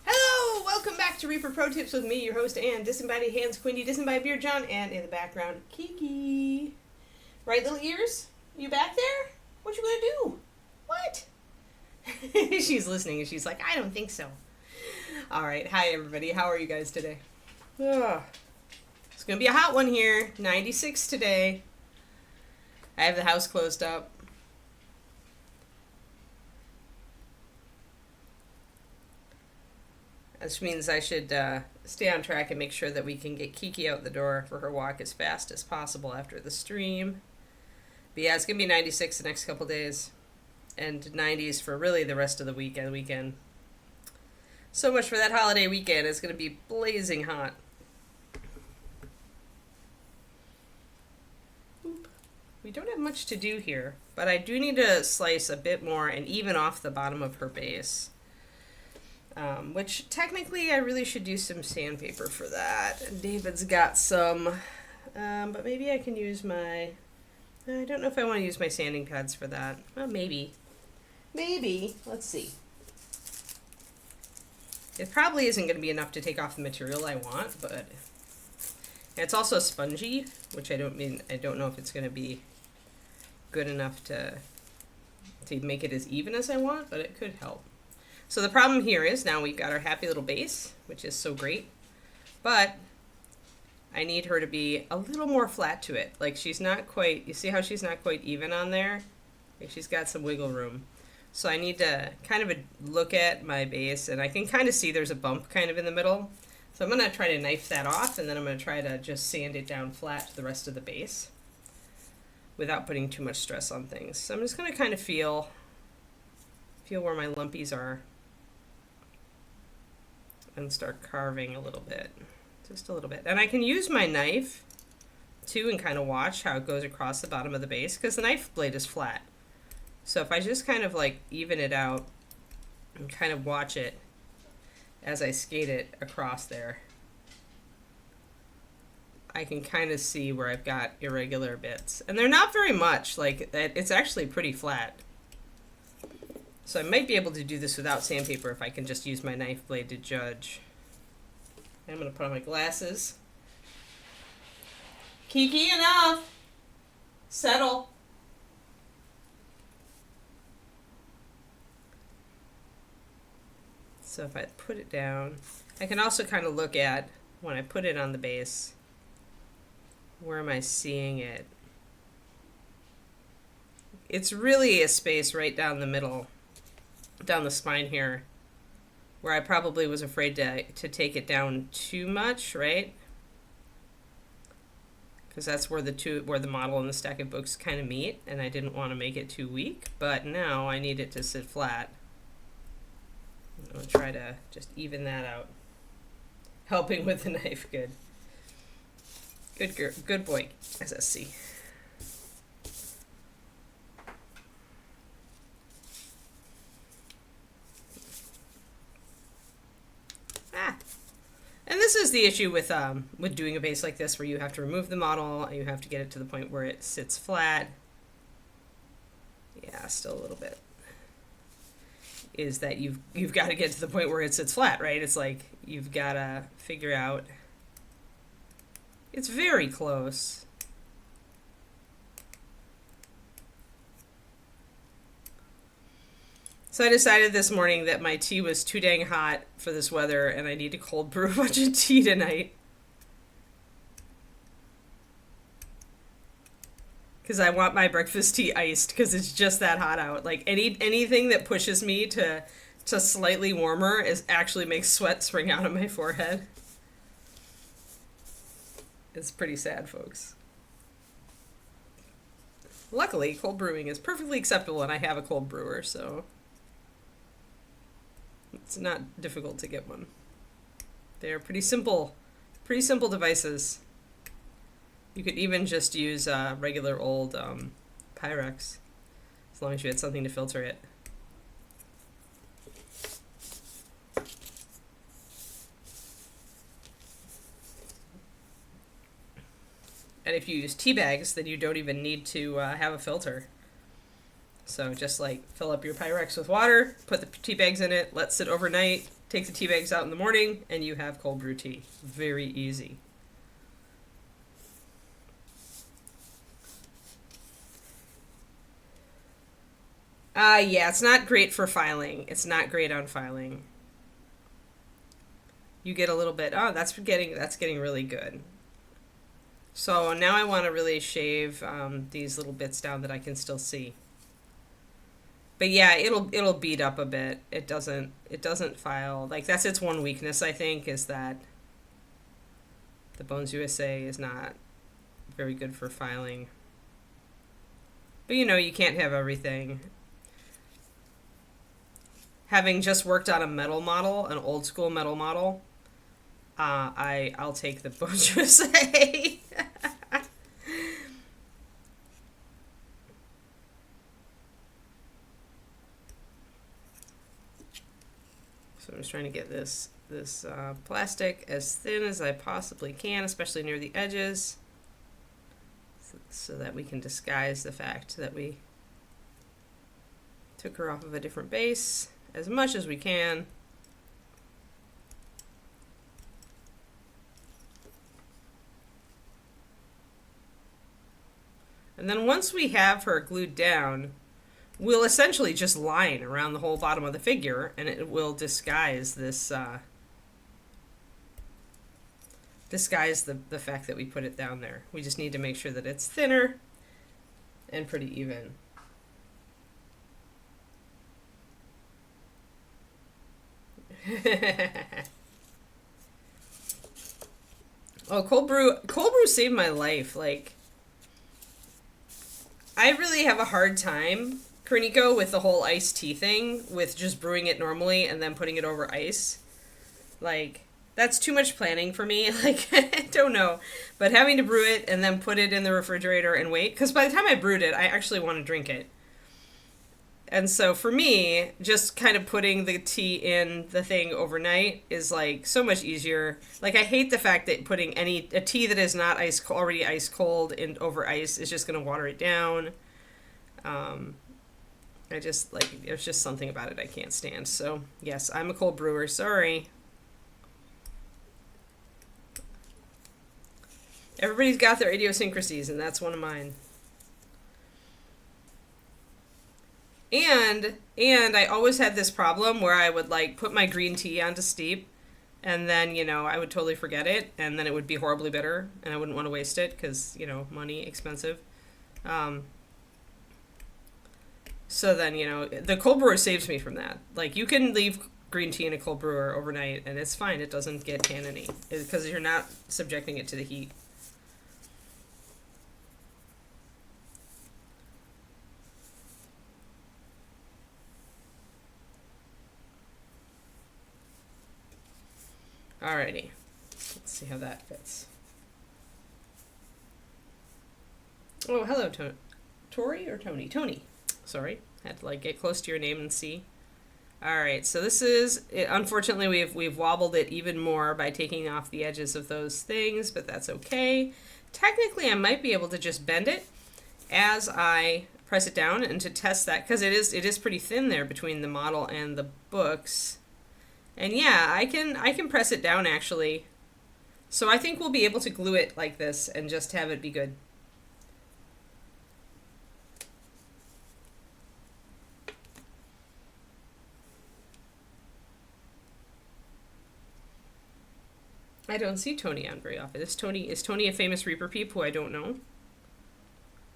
Hello, welcome back to Reaper Pro Tips with me, your host, Ann. Disembodied Hands, Quindy, Disembodied Beard John, and in the background, Kiki. Right, little ears? You back there? What you gonna do? What? She's listening and she's like, I don't think so. All right, hi everybody. How are you guys today? Ugh. It's gonna be a hot one here. 96 today. I have the house closed up. Which means I should stay on track and make sure that we can get Kiki out the door for her walk as fast as possible after the stream. But yeah, it's going to be 96 the next couple days. And 90s for really the rest of the weekend. So much for that holiday weekend. It's going to be blazing hot. We don't have much to do here, but I do need to slice a bit more and even off the bottom of her base. Which technically I really should use some sandpaper for that. David's got some, but maybe I can use my, I don't know if I want to use my sanding pads for that. Well, maybe. Maybe. Let's see. It probably isn't going to be enough to take off the material I want, but it's also spongy, which I don't know if it's going to be good enough to make it as even as I want, but it could help. So the problem here is now we've got our happy little base, which is so great, but I need her to be a little more flat to it. Like she's not quite, you see how she's not quite even on there? Like she's got some wiggle room. So I need to kind of look at my base, and I can kind of see there's a bump kind of in the middle. So I'm going to try to knife that off, and then I'm going to try to just sand it down flat to the rest of the base without putting too much stress on things. So I'm just going to kind of feel where my lumpies are. And start carving a little bit, just a little bit. And I can use my knife too and kind of watch how it goes across the bottom of the base because the knife blade is flat. So if I just kind of like even it out and kind of watch it as I skate it across there, I can kind of see where I've got irregular bits. And they're not very much, like it's actually pretty flat. So I might be able to do this without sandpaper if I can just use my knife blade to judge. I'm going to put on my glasses. Kiki, enough! Settle. So if I put it down, I can also kind of look at, when I put it on the base, where am I seeing it? It's really a space right down the middle. Down the spine here, where I probably was afraid to take it down too much, right? Because that's where the model and the stack of books kind of meet, and I didn't want to make it too weak, but now I need it to sit flat. I'll try to just even that out. Helping with the knife, good. Good girl, good boy, SSC. And this is the issue with doing a base like this, where you have to remove the model and you have to get it to the point where it sits flat. Yeah, still a little bit. Is that you've got to get to the point where it sits flat, right? It's like you've got to figure out. It's very close. So I decided this morning that my tea was too dang hot for this weather and I need to cold brew a bunch of tea tonight. Because I want my breakfast tea iced because it's just that hot out. Like anything that pushes me to slightly warmer actually makes sweat spring out of my forehead. It's pretty sad, folks. Luckily, cold brewing is perfectly acceptable and I have a cold brewer, so it's not difficult to get one. They're pretty simple devices. You could even just use regular old Pyrex, as long as you had something to filter it. And if you use tea bags, then you don't even need to have a filter. So just like fill up your Pyrex with water, put the tea bags in it, let sit overnight, take the tea bags out in the morning, and you have cold brew tea. Very easy. Yeah, it's not great for filing. It's not great on filing. You get a little bit, oh, that's getting really good. So now I want to really shave these little bits down that I can still see. But yeah, it'll beat up a bit. It doesn't file. Like, that's its one weakness, I think, is that the Bones USA is not very good for filing. But you know, you can't have everything. Having just worked on a metal model, an old school metal model, I'll take the Bones USA. So I'm just trying to get this plastic as thin as I possibly can, especially near the edges, so that we can disguise the fact that we took her off of a different base as much as we can. And then once we have her glued down, we'll essentially just line around the whole bottom of the figure, and it will disguise this, disguise the fact that we put it down there. We just need to make sure that it's thinner and pretty even. Oh, cold brew saved my life. Like, I really have a hard time, Kerniko, with the whole iced tea thing, with just brewing it normally and then putting it over ice. Like, that's too much planning for me. Like, I don't know. But having to brew it and then put it in the refrigerator and wait, because by the time I brewed it, I actually want to drink it. And so for me, just kind of putting the tea in the thing overnight is like so much easier. Like, I hate the fact that putting a tea that is not already ice cold in over ice is just going to water it down. I just like, there's just something about it I can't stand. So yes, I'm a cold brewer. Sorry. Everybody's got their idiosyncrasies, and that's one of mine. And I always had this problem where I would like put my green tea onto steep, and then, you know, I would totally forget it, and then it would be horribly bitter, and I wouldn't want to waste it because, you know, money, expensive. So then, you know, the cold brewer saves me from that. Like, you can leave green tea in a cold brewer overnight, and it's fine. It doesn't get tanniny because you're not subjecting it to the heat. Alrighty, let's see how that fits. Oh, hello, Tori or Tony? Tony. Sorry, had to like get close to your name and see. Alright, so this is, unfortunately we've wobbled it even more by taking off the edges of those things, but that's okay. Technically I might be able to just bend it as I press it down, and to test that, because it is pretty thin there between the model and the books. And yeah, I can press it down actually. So I think we'll be able to glue it like this and just have it be good. I don't see Tony on very often. Is Tony a famous Reaper peep who I don't know?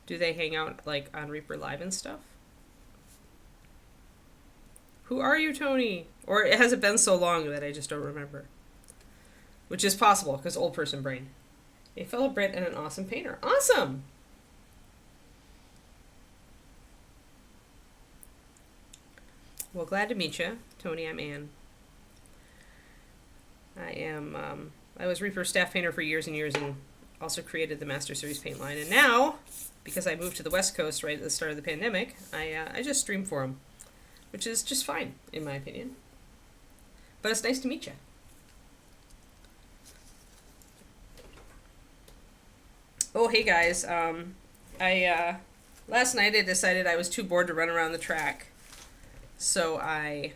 Do they hang out like on Reaper Live and stuff? Who are you, Tony? Or has it been so long that I just don't remember? Which is possible, because old person brain. A fellow Brit and an awesome painter. Awesome! Well, glad to meet you. Tony, I'm Anne. I was Reaper staff painter for years and years, and also created the Master Series paint line. And now, because I moved to the West Coast right at the start of the pandemic, I just stream for them. Which is just fine, in my opinion. But it's nice to meet you. Oh, hey guys. Let Last night I decided I was too bored to run around the track. So I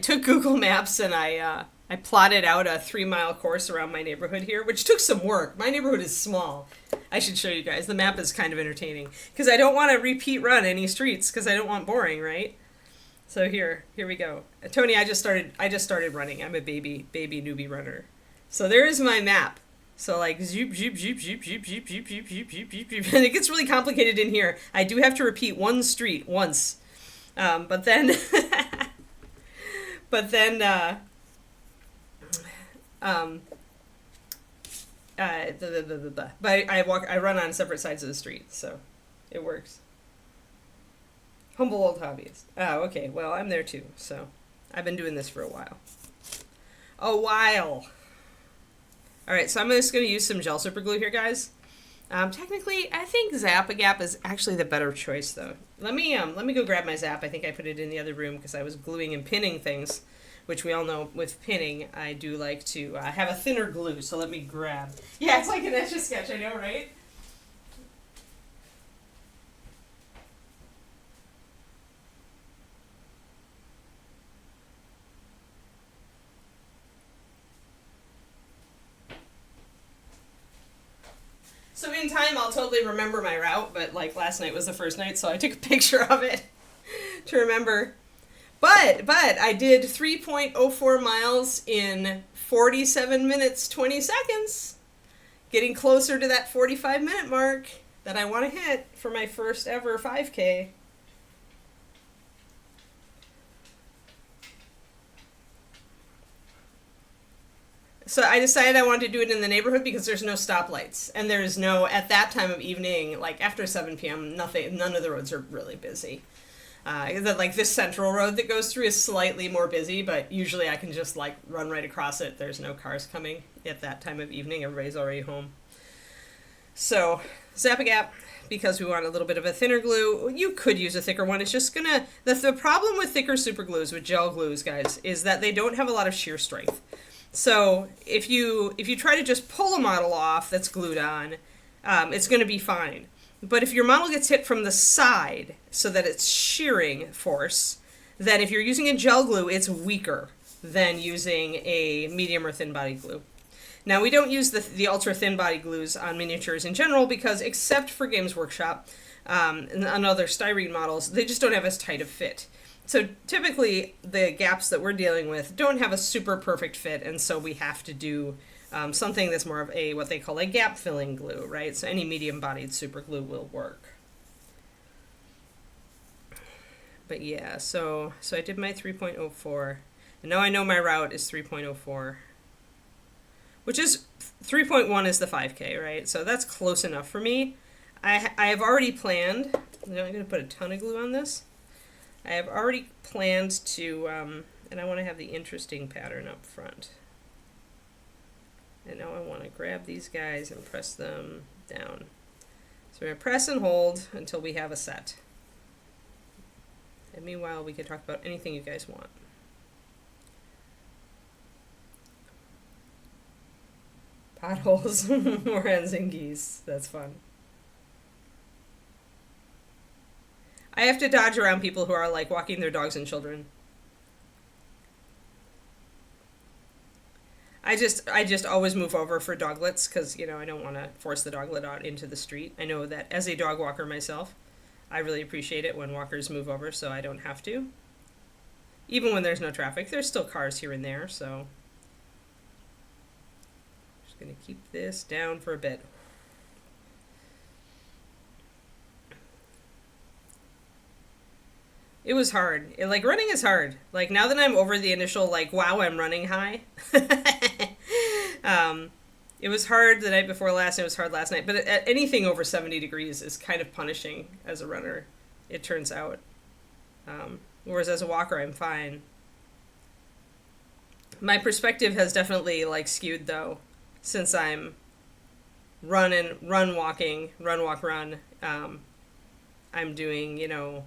took Google Maps and I plotted out a 3-mile course around my neighborhood here, which took some work. My neighborhood is small. I should show you guys. The map is kind of entertaining because I don't want to repeat run any streets because I don't want boring, right? So here we go. Tony, I just started running. I'm a baby newbie runner. So there is my map. So like zoop zoop zoop zoop zoop zoop zoop zoop zoop zoop zoop zoop, and it gets really complicated in here. I do have to repeat one street once, but then but I run on separate sides of the street, so it works. Humble old hobbyist. Oh, okay. Well, I'm there too, so I've been doing this for a while. All right, so I'm just going to use some gel super glue here, guys. Technically, I think Zap-A-Gap is actually the better choice, though. Let me go grab my Zap. I think I put it in the other room because I was gluing and pinning things, which we all know with pinning, I do like to have a thinner glue. So let me grab. Yeah, it's like an Etch-a-Sketch, I know, right? So in time, I'll totally remember my route, but like last night was the first night, so I took a picture of it to remember. But I did 3.04 miles in 47 minutes, 20 seconds, getting closer to that 45-minute mark that I want to hit for my first ever 5K. So I decided I wanted to do it in the neighborhood because there's no stoplights. And there's no, at that time of evening, like after 7 p.m., none of the roads are really busy. Like this central road that goes through is slightly more busy, but usually I can just like run right across it. There's no cars coming at that time of evening. Everybody's already home. So Zap-A-Gap, because we want a little bit of a thinner glue. You could use a thicker one. It's just gonna, the problem with thicker super glues, with gel glues, guys, is that they don't have a lot of shear strength. So if you try to just pull a model off that's glued on, it's going to be fine. But if your model gets hit from the side so that it's shearing force, then if you're using a gel glue, it's weaker than using a medium or thin body glue. Now, we don't use the ultra thin body glues on miniatures in general because, except for Games Workshop and on other styrene models, they just don't have as tight a fit. So typically the gaps that we're dealing with don't have a super perfect fit, and so we have to do something that's more of a what they call a gap filling glue, right? So any medium bodied super glue will work. But yeah, so I did my 3.04, and now I know my route is 3.04, which is 3.1 is the 5K, right? So that's close enough for me. I have already planned. I'm going to put a ton of glue on this. I have already planned to, and I want to have the interesting pattern up front. And now I want to grab these guys and press them down. So we're going to press and hold until we have a set. And meanwhile, we can talk about anything you guys want. Potholes, more hens and geese. That's fun. I have to dodge around people who are like walking their dogs and children. I just always move over for doglets because, you know, I don't want to force the doglet out into the street. I know that as a dog walker myself, I really appreciate it when walkers move over so I don't have to. Even when there's no traffic, there's still cars here and there, so. Just going to keep this down for a bit. It was hard. Like, running is hard. Like, now that I'm over the initial, like, wow, I'm running high. It was hard the night before last, and it was hard last night. But anything over 70 degrees is kind of punishing as a runner, it turns out. Whereas as a walker, I'm fine. My perspective has definitely, like, skewed, though, since I'm run, walking, run, walk, run. I'm doing, you know...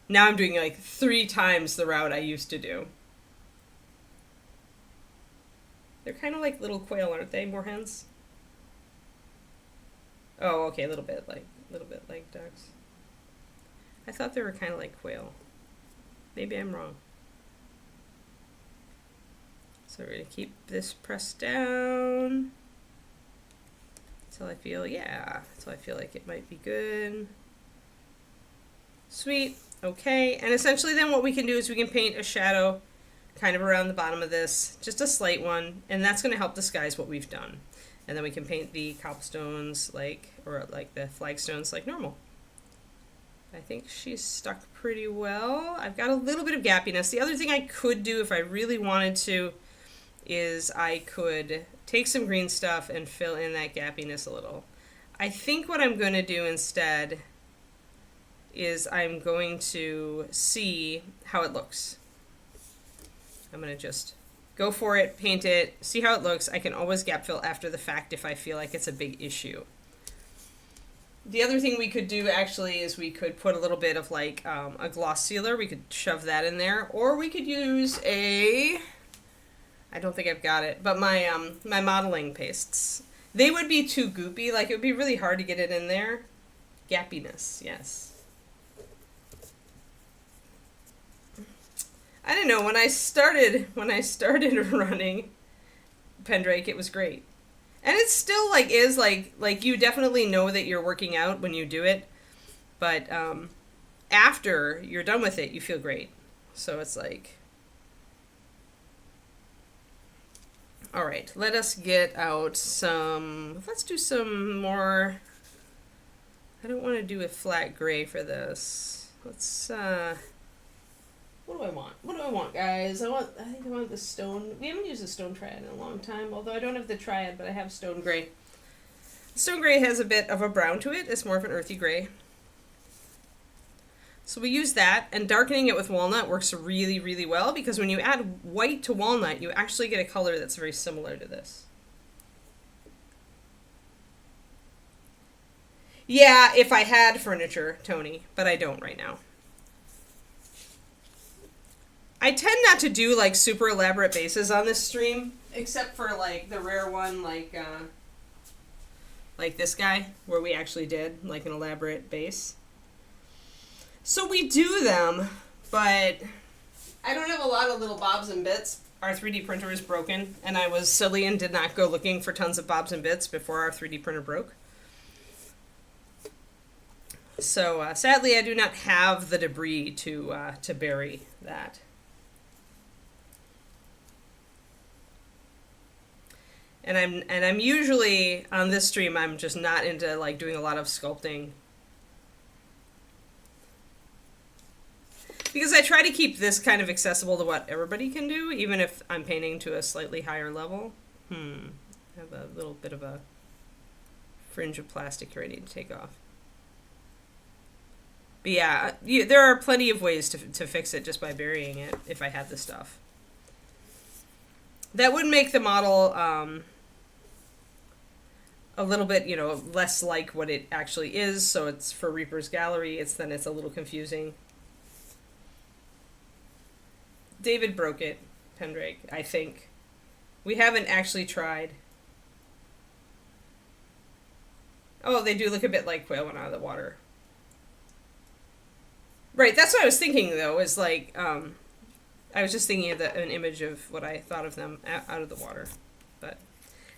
Now I'm doing like 3 times the route I used to do. They're kind of like little quail, aren't they, moorhens? Oh, okay, a little bit like ducks. I thought they were kind of like quail. Maybe I'm wrong. So we're gonna keep this pressed down until I feel, yeah, until I feel like it might be good. Sweet. Okay, and essentially then what we can do is we can paint a shadow kind of around the bottom of this, just a slight one, and that's going to help disguise what we've done. And then we can paint the cobblestones or the flagstones like normal. I think she's stuck pretty well. I've got a little bit of gappiness. The other thing I could do if I really wanted to is I could take some green stuff and fill in that gappiness a little. I think what I'm going to do instead is I'm going to see how it looks. I'm going to just go for it, paint it, see how it looks. I can always gap fill after the fact if I feel like it's a big issue. The other thing we could do actually is we could put a little bit of like a gloss sealer. We could shove that in there, or we could use I don't think I've got it, but my my modeling pastes. They would be too goopy, like it would be really hard to get it in there. Gappiness, yes. I don't know, when I started running Pendrake, it was great. And it still is you definitely know that you're working out when you do it, but after you're done with it, you feel great. So it's like, all right, let us get out let's do some more. I don't want to do a flat gray for this. Let's what do I want? What do I want, guys? I think I want the stone. We haven't used the stone triad in a long time, although I don't have the triad, but I have stone gray. Stone gray has a bit of a brown to it. It's more of an earthy gray. So we use that, and darkening it with walnut works really, really well, because when you add white to walnut, you actually get a color that's very similar to this. Yeah, if I had furniture, Tony, but I don't right now. I tend not to do super elaborate bases on this stream, except for the rare one like this guy, where we actually did an elaborate base. So we do them, but I don't have a lot of little bobs and bits. Our 3D printer is broken, and I was silly and did not go looking for tons of bobs and bits before our 3D printer broke. So sadly, I do not have the debris to bury that. And I'm usually on this stream, I'm just not into doing a lot of sculpting, because I try to keep this kind of accessible to what everybody can do, even if I'm painting to a slightly higher level. I have a little bit of a fringe of plastic here I need to take off. But yeah, there are plenty of ways to fix it just by burying it if I had the stuff. That would make the model a little bit, less like what it actually is, so it's for Reaper's Gallery, it's a little confusing. David broke it, Pendrake, I think. We haven't actually tried. Oh, they do look a bit like quail went out of the water. Right, that's what I was thinking, though, is I was just thinking of an image of what I thought of them out of the water. But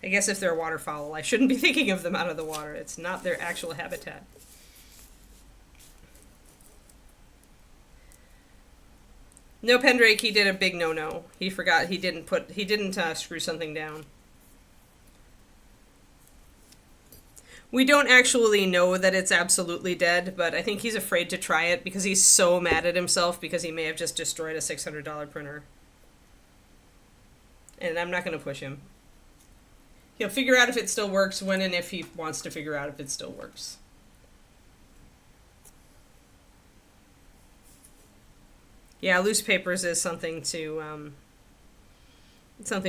I guess if they're waterfowl, I shouldn't be thinking of them out of the water. It's not their actual habitat. No, Pendrake, he did a big no-no. He forgot, he didn't screw something down. We don't actually know that it's absolutely dead, but I think he's afraid to try it because he's so mad at himself because he may have just destroyed a $600 printer. And I'm not going to push him. He'll figure out if it still works when and if he wants to figure out if it still works. Yeah, loose papers is something something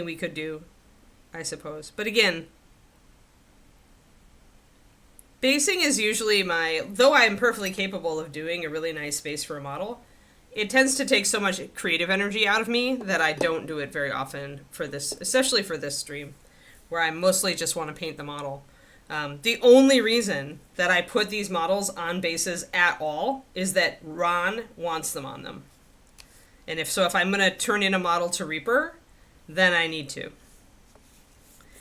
we could do, I suppose. But again, basing is usually though I'm perfectly capable of doing a really nice base for a model, it tends to take so much creative energy out of me that I don't do it very often for this, especially for this stream, where I mostly just want to paint the model. The only reason that I put these models on bases at all is that Ron wants them on them. And if I'm going to turn in a model to Reaper, then I need to.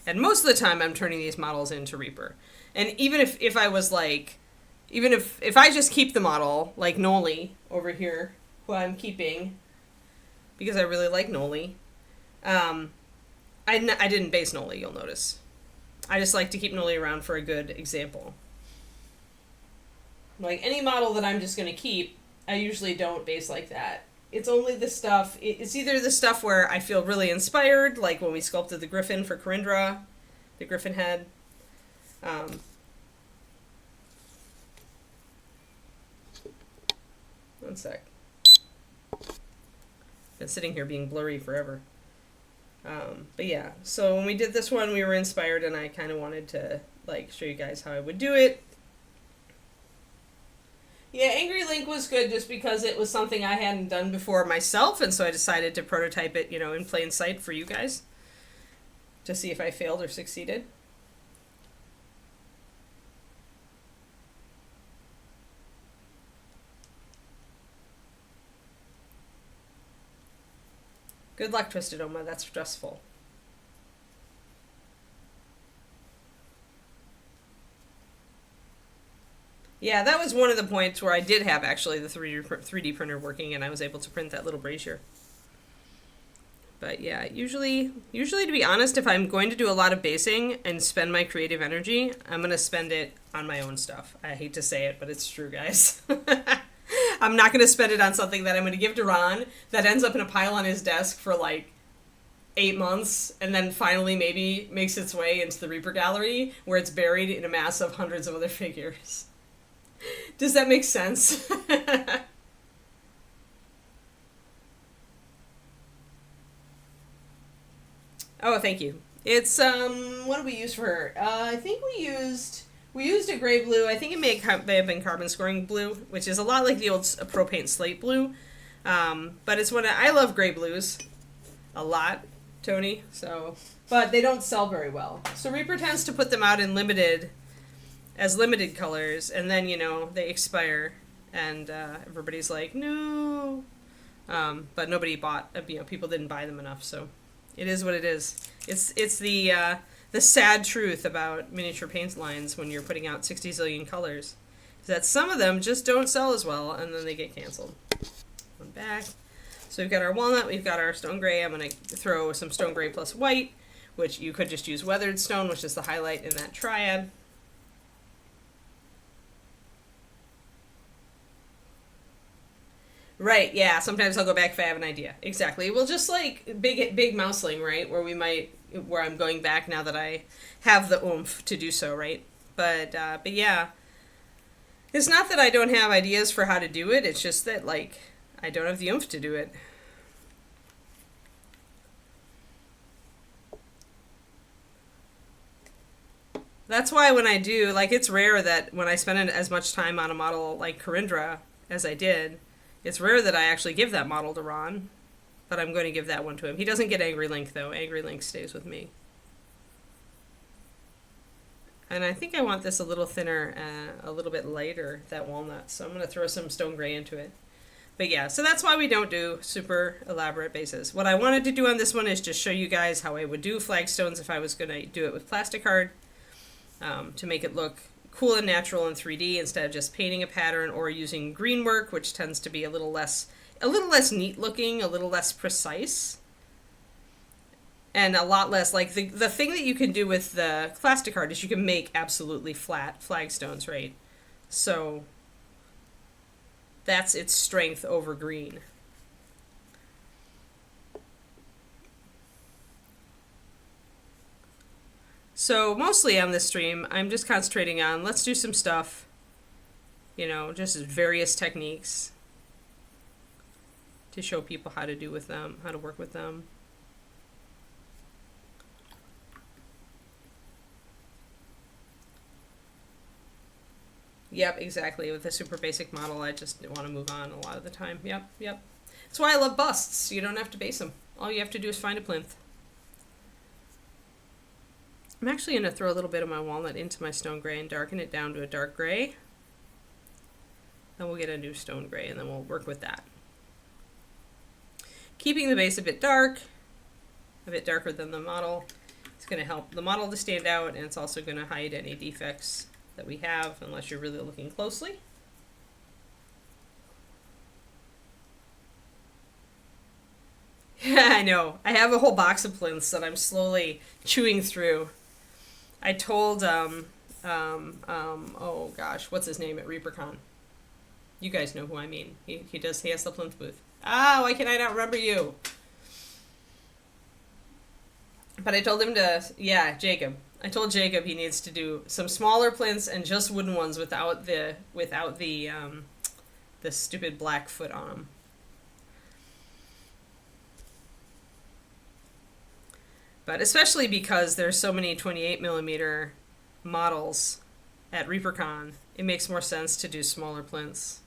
And most of the time I'm turning these models into Reaper. And even if I was like, even if I just keep the model, like Noli over here, who I'm keeping, because I really like Noli, I didn't base Noli, you'll notice. I just like to keep Noli around for a good example. Like any model that I'm just going to keep, I usually don't base like that. It's only the stuff, it's either the stuff where I feel really inspired, like when we sculpted the Griffin for Corindra, the Griffin head. One sec. Been sitting here being blurry forever. But yeah, so when we did this one, we were inspired, and I kind of wanted to like show you guys how I would do it. Yeah, Angry Link was good just because it was something I hadn't done before myself, and so I decided to prototype it, in plain sight for you guys to see if I failed or succeeded. Good luck, Twisted Oma. That's stressful. Yeah, that was one of the points where I did have actually the 3D printer working, and I was able to print that little brazier. But yeah, usually to be honest, if I'm going to do a lot of basing and spend my creative energy, I'm going to spend it on my own stuff. I hate to say it, but it's true, guys. I'm not going to spend it on something that I'm going to give to Ron that ends up in a pile on his desk for like 8 months and then finally maybe makes its way into the Reaper gallery where it's buried in a mass of hundreds of other figures. Does that make sense? Oh, thank you. It's, what did we use for her? I think we used a gray blue. I think it may have been carbon scoring blue, which is a lot like the old Pro Paint slate blue. But it's I love gray blues a lot, Tony. But they don't sell very well. So Reaper tends to put them out in limited colors, and then, they expire, and everybody's like, no. But nobody bought, people didn't buy them enough, so it is what it is. It's the sad truth about miniature paint lines when you're putting out 60 zillion colors, is that some of them just don't sell as well, and then they get canceled. One back. So we've got our walnut, we've got our stone gray. I'm going to throw some stone gray plus white, which you could just use weathered stone, which is the highlight in that triad. Right, yeah, sometimes I'll go back if I have an idea. Exactly. Well, just like big mouseling, right, where I'm going back now that I have the oomph to do so, right? But yeah, it's not that I don't have ideas for how to do it, it's just that, like, I don't have the oomph to do it. That's why when I do, like, it's rare that when I spend as much time on a model like Corindra as I did, it's rare that I actually give that model to Ron, but I'm going to give that one to him. He doesn't get Angry Link, though. Angry Link stays with me. And I think I want this a little thinner, a little bit lighter, that walnut. So I'm going to throw some stone gray into it. But yeah, so that's why we don't do super elaborate bases. What I wanted to do on this one is just show you guys how I would do flagstones if I was going to do it with plastic card, to make it look cool and natural in 3D instead of just painting a pattern or using green work, which tends to be a little less neat looking, a little less precise, and a lot less, like, the thing that you can do with the plastic art is you can make absolutely flat flagstones, right? So that's its strength over green. So mostly on this stream, I'm just concentrating on, let's do some stuff, just various techniques to show people how to do with them, how to work with them. Yep, exactly. With a super basic model, I just want to move on a lot of the time. Yep. That's why I love busts. You don't have to base them. All you have to do is find a plinth. I'm actually going to throw a little bit of my walnut into my stone gray and darken it down to a dark gray. Then we'll get a new stone gray, and then we'll work with that. Keeping the base a bit dark, a bit darker than the model. It's going to help the model to stand out, and it's also going to hide any defects that we have, unless you're really looking closely. Yeah, I know. I have a whole box of plinths that I'm slowly chewing through. I told, oh gosh, what's his name at ReaperCon? You guys know who I mean. He has the plinth booth. Ah, why can I not remember you? But I told him to, yeah, Jacob. I told Jacob he needs to do some smaller plinths and just wooden ones without the stupid black foot on them. But especially because there's so many 28mm models at ReaperCon, it makes more sense to do smaller plinths.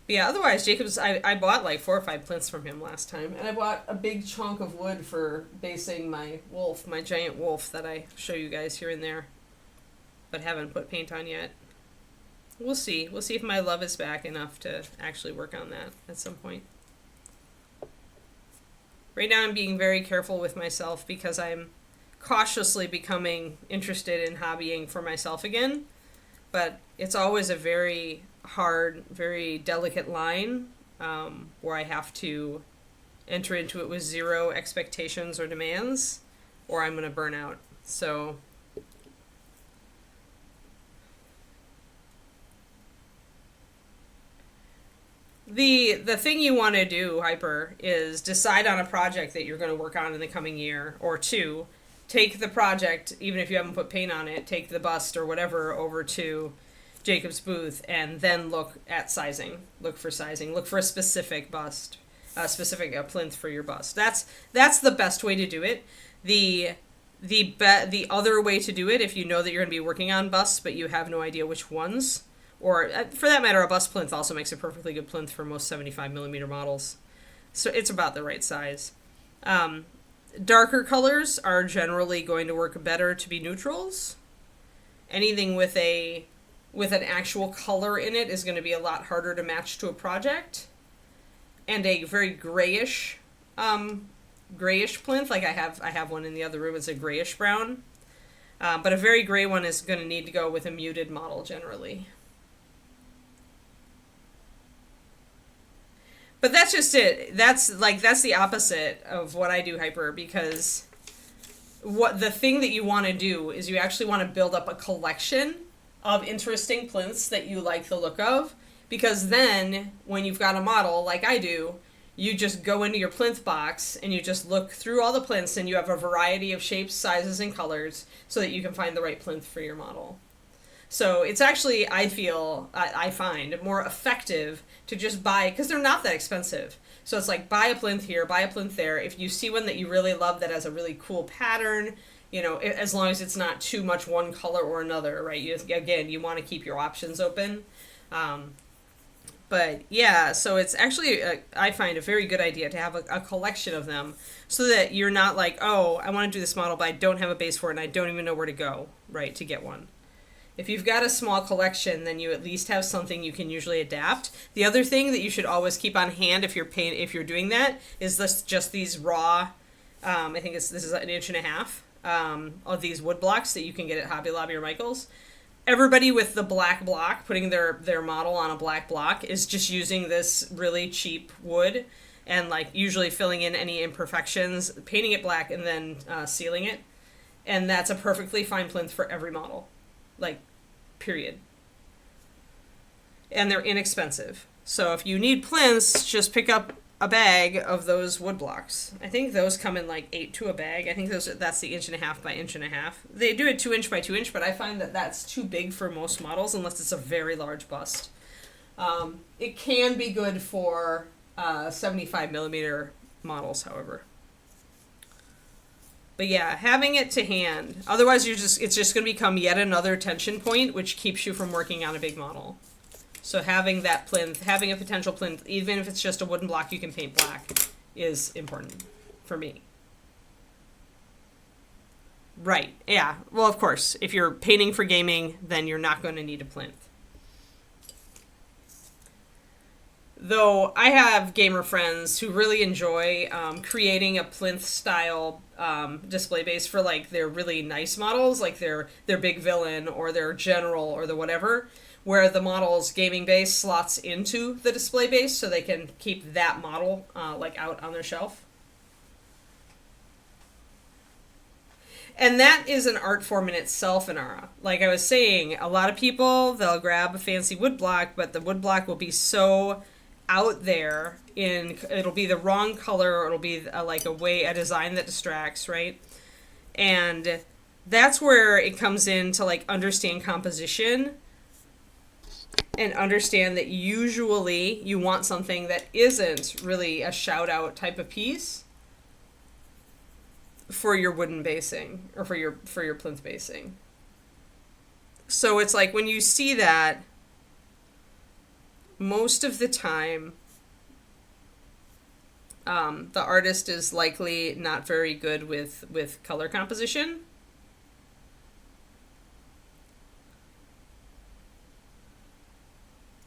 But yeah, otherwise, Jacob's, I bought like 4 or 5 plinths from him last time, and I bought a big chunk of wood for basing my wolf, my giant wolf that I show you guys here and there, but haven't put paint on yet. We'll see. We'll see if my love is back enough to actually work on that at some point. Right now I'm being very careful with myself because I'm cautiously becoming interested in hobbying for myself again. But it's always a very hard, very delicate line where I have to enter into it with zero expectations or demands, or I'm going to burn out. So the thing you want to do, Hyper, is decide on a project that you're going to work on in the coming year or two. Take the project, even if you haven't put paint on it, take the bust or whatever over to Jacob's booth, and then look at sizing. Look for sizing. Look for a specific bust, a specific plinth for your bust. That's the best way to do it. The other way to do it, if you know that you're going to be working on busts but you have no idea which ones, or for that matter, a bust plinth also makes a perfectly good plinth for most 75mm models. So it's about the right size. Darker colors are generally going to work better to be neutrals. Anything with an actual color in it is going to be a lot harder to match to a project. And a very grayish plinth, like I have one in the other room, it's a grayish brown. But a very gray one is going to need to go with a muted model generally. But that's just it. That's the opposite of what I do, Hyper, because what the thing that you want to do is you actually want to build up a collection of interesting plinths that you like the look of, because then when you've got a model like I do, you just go into your plinth box and you just look through all the plinths and you have a variety of shapes, sizes, and colors so that you can find the right plinth for your model. So it's actually, I find more effective to just buy, because they're not that expensive. So it's like, buy a plinth here, buy a plinth there. If you see one that you really love that has a really cool pattern, you know, as long as it's not too much one color or another, right? You want to keep your options open. But yeah, so it's actually, I find a very good idea to have a collection of them so that you're not like, oh, I want to do this model, but I don't have a base for it and I don't even know where to go, right, to get one. If you've got a small collection, then you at least have something you can usually adapt. The other thing that you should always keep on hand if you're doing that is just these raw, I think this is 1.5 inches of these wood blocks that you can get at Hobby Lobby or Michael's. Everybody with the black block, putting their model on a black block, is just using this really cheap wood and like usually filling in any imperfections, painting it black, and then sealing it. And that's a perfectly fine plinth for every model. Like, period. And they're inexpensive. So if you need plinths, just pick up a bag of those wood blocks. I think those come in like 8 to a bag. I think that's the 1.5 inch by 1.5 inch. They do it 2 inch by 2 inch, but I find that that's too big for most models unless it's a very large bust. It can be good for 75mm models, however. But yeah, having it to hand. Otherwise, it's just going to become yet another tension point, which keeps you from working on a big model. So having that plinth, having a potential plinth, even if it's just a wooden block you can paint black, is important for me. Right, yeah. Well, of course, if you're painting for gaming, then you're not going to need a plinth. Though I have gamer friends who really enjoy creating a plinth style display base for like their really nice models, like their big villain or their general or the whatever, where the model's gaming base slots into the display base so they can keep that model like out on their shelf. And that is an art form in itself, Inara. Like I was saying, a lot of people, they'll grab a fancy woodblock, but the woodblock will be so out there it'll be the wrong color, or it'll be a design that distracts, right? And that's where it comes in to like understand composition and understand that usually you want something that isn't really a shout out type of piece for your wooden basing or for your plinth basing. So it's like when you see that, most of the time the artist is likely not very good with color composition.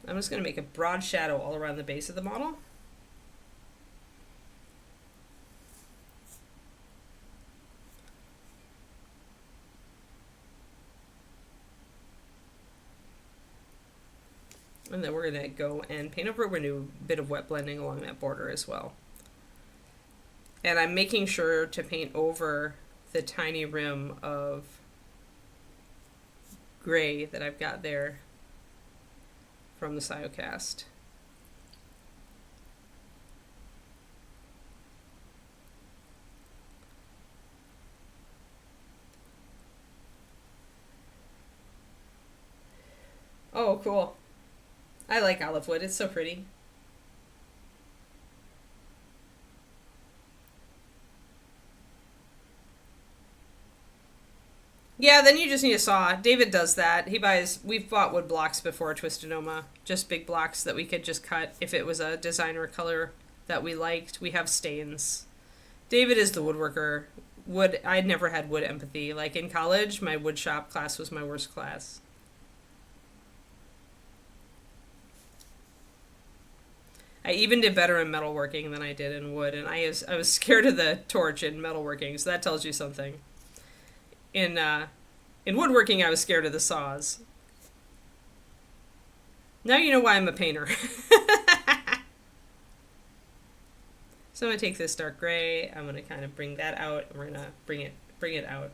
I'm just going to make a broad shadow all around the base of the model. And then we're going to go and paint over it. We're going to do a bit of wet blending along that border as well. And I'm making sure to paint over the tiny rim of gray that I've got there from the Siocast. Oh, cool. I like olive wood. It's so pretty. Yeah, then you just need a saw. David does that. We've bought wood blocks before, Twisted Oma. Just big blocks that we could just cut if it was a designer color that we liked. We have stains. David is the woodworker. I'd never had wood empathy. Like in college, my wood shop class was my worst class. I even did better in metalworking than I did in wood, and I was scared of the torch in metalworking, so that tells you something. In woodworking, I was scared of the saws. Now you know why I'm a painter. So I'm going to take this dark gray, I'm going to kind of bring that out, and we're going to bring it out.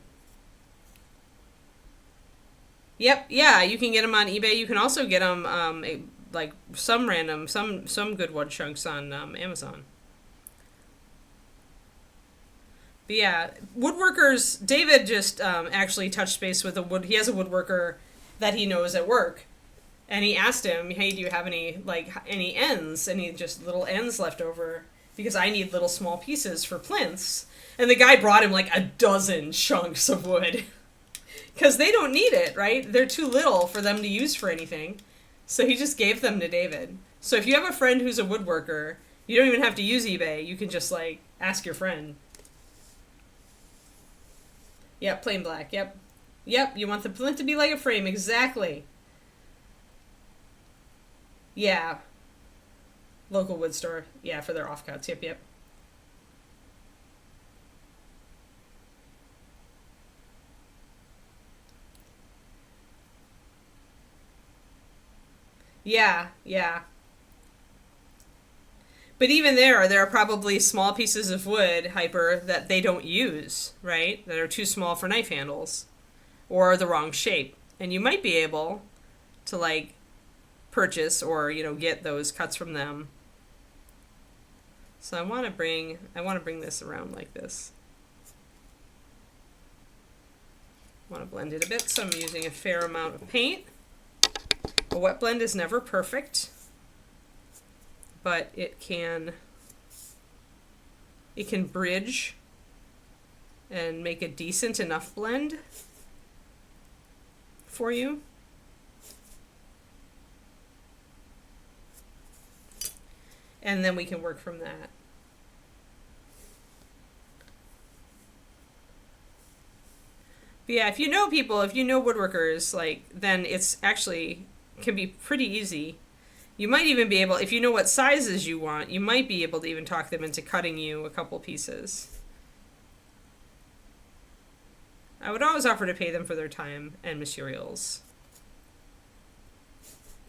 Yep, yeah, you can get them on eBay. You can also get them like some good wood chunks on Amazon. But yeah, woodworkers, David just actually touched base with he has a woodworker that he knows at work. And he asked him, hey, do you have any ends? Any just little ends left over? Because I need little small pieces for plinths. And the guy brought him like a dozen chunks of wood. Because they don't need it, right? They're too little for them to use for anything. So he just gave them to David. So if you have a friend who's a woodworker, you don't even have to use eBay. You can just like ask your friend. Yep, plain black. Yep. Yep, you want the plinth to be like a frame. Exactly. Yeah. Local wood store. Yeah, for their offcuts. Yep, yep. Yeah, yeah. But even there are probably small pieces of wood, Hyper, that they don't use, right? That are too small for knife handles. Or the wrong shape. And you might be able to, like, purchase or, get those cuts from them. So I want to bring this around like this. I want to blend it a bit, so I'm using a fair amount of paint. A wet blend is never perfect, but it can bridge and make a decent enough blend for you. And then we can work from that. But yeah, if you know people, if you know woodworkers, like, then it's actually can be pretty easy. You might even be able, if you know what sizes you want, you might be able to even talk them into cutting you a couple pieces. I would always offer to pay them for their time and materials.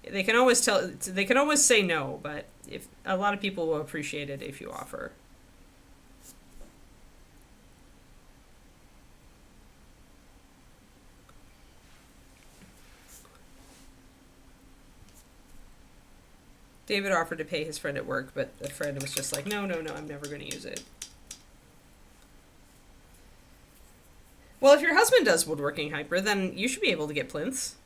They can always say no, but if a lot of people will appreciate it if you offer. David offered to pay his friend at work, but the friend was just like, no, I'm never going to use it. Well, if your husband does woodworking, Hyper, then you should be able to get plinths.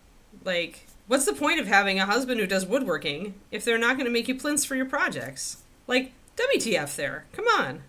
Like, what's the point of having a husband who does woodworking if they're not going to make you plinths for your projects? Like, WTF there. Come on.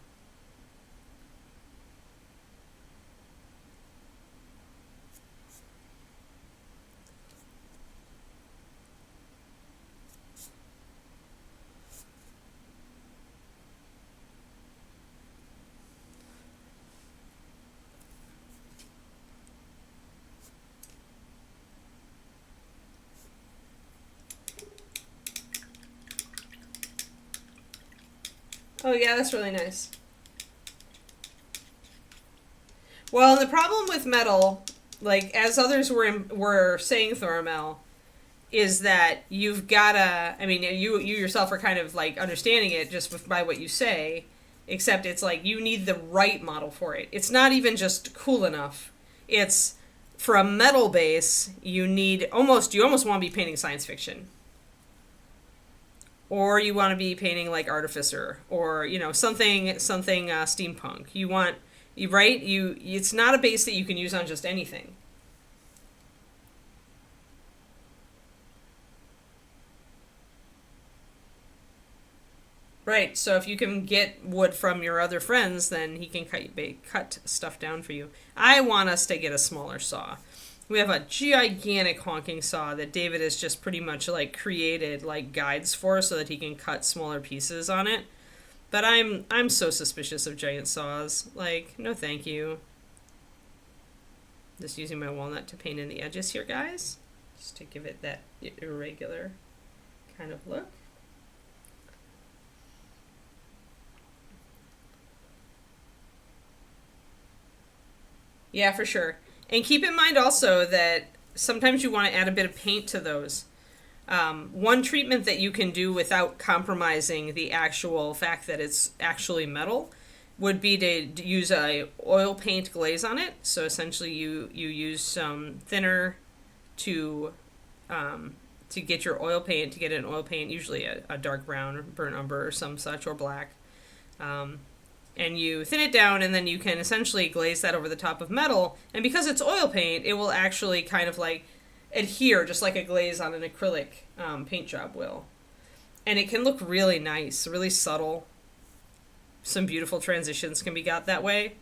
Oh yeah, that's really nice. Well, the problem with metal, like as others were saying, Thormel, is that you've gotta. I mean, you yourself are kind of like understanding it just by what you say, except it's like you need the right model for it. It's not even just cool enough. It's for a metal base. You almost want to be painting science fiction. Or you want to be painting like Artificer, or something steampunk. It's not a base that you can use on just anything. Right. So if you can get wood from your other friends, then he can cut stuff down for you. I want us to get a smaller saw. We have a gigantic honking saw that David has just pretty much like created like guides for so that he can cut smaller pieces on it. But I'm so suspicious of giant saws. Like, no thank you. Just using my walnut to paint in the edges here, guys. Just to give it that irregular kind of look. Yeah, for sure. And keep in mind also that sometimes you want to add a bit of paint to those. One treatment that you can do without compromising the actual fact that it's actually metal would be to use a oil paint glaze on it. So essentially you use some thinner to get your oil paint, to get an oil paint, usually a dark brown or burnt umber or some such, or black. And you thin it down, and then you can essentially glaze that over the top of metal. And because it's oil paint, it will actually kind of like adhere, just like a glaze on an acrylic paint job will. And it can look really nice, really subtle. Some beautiful transitions can be got that way.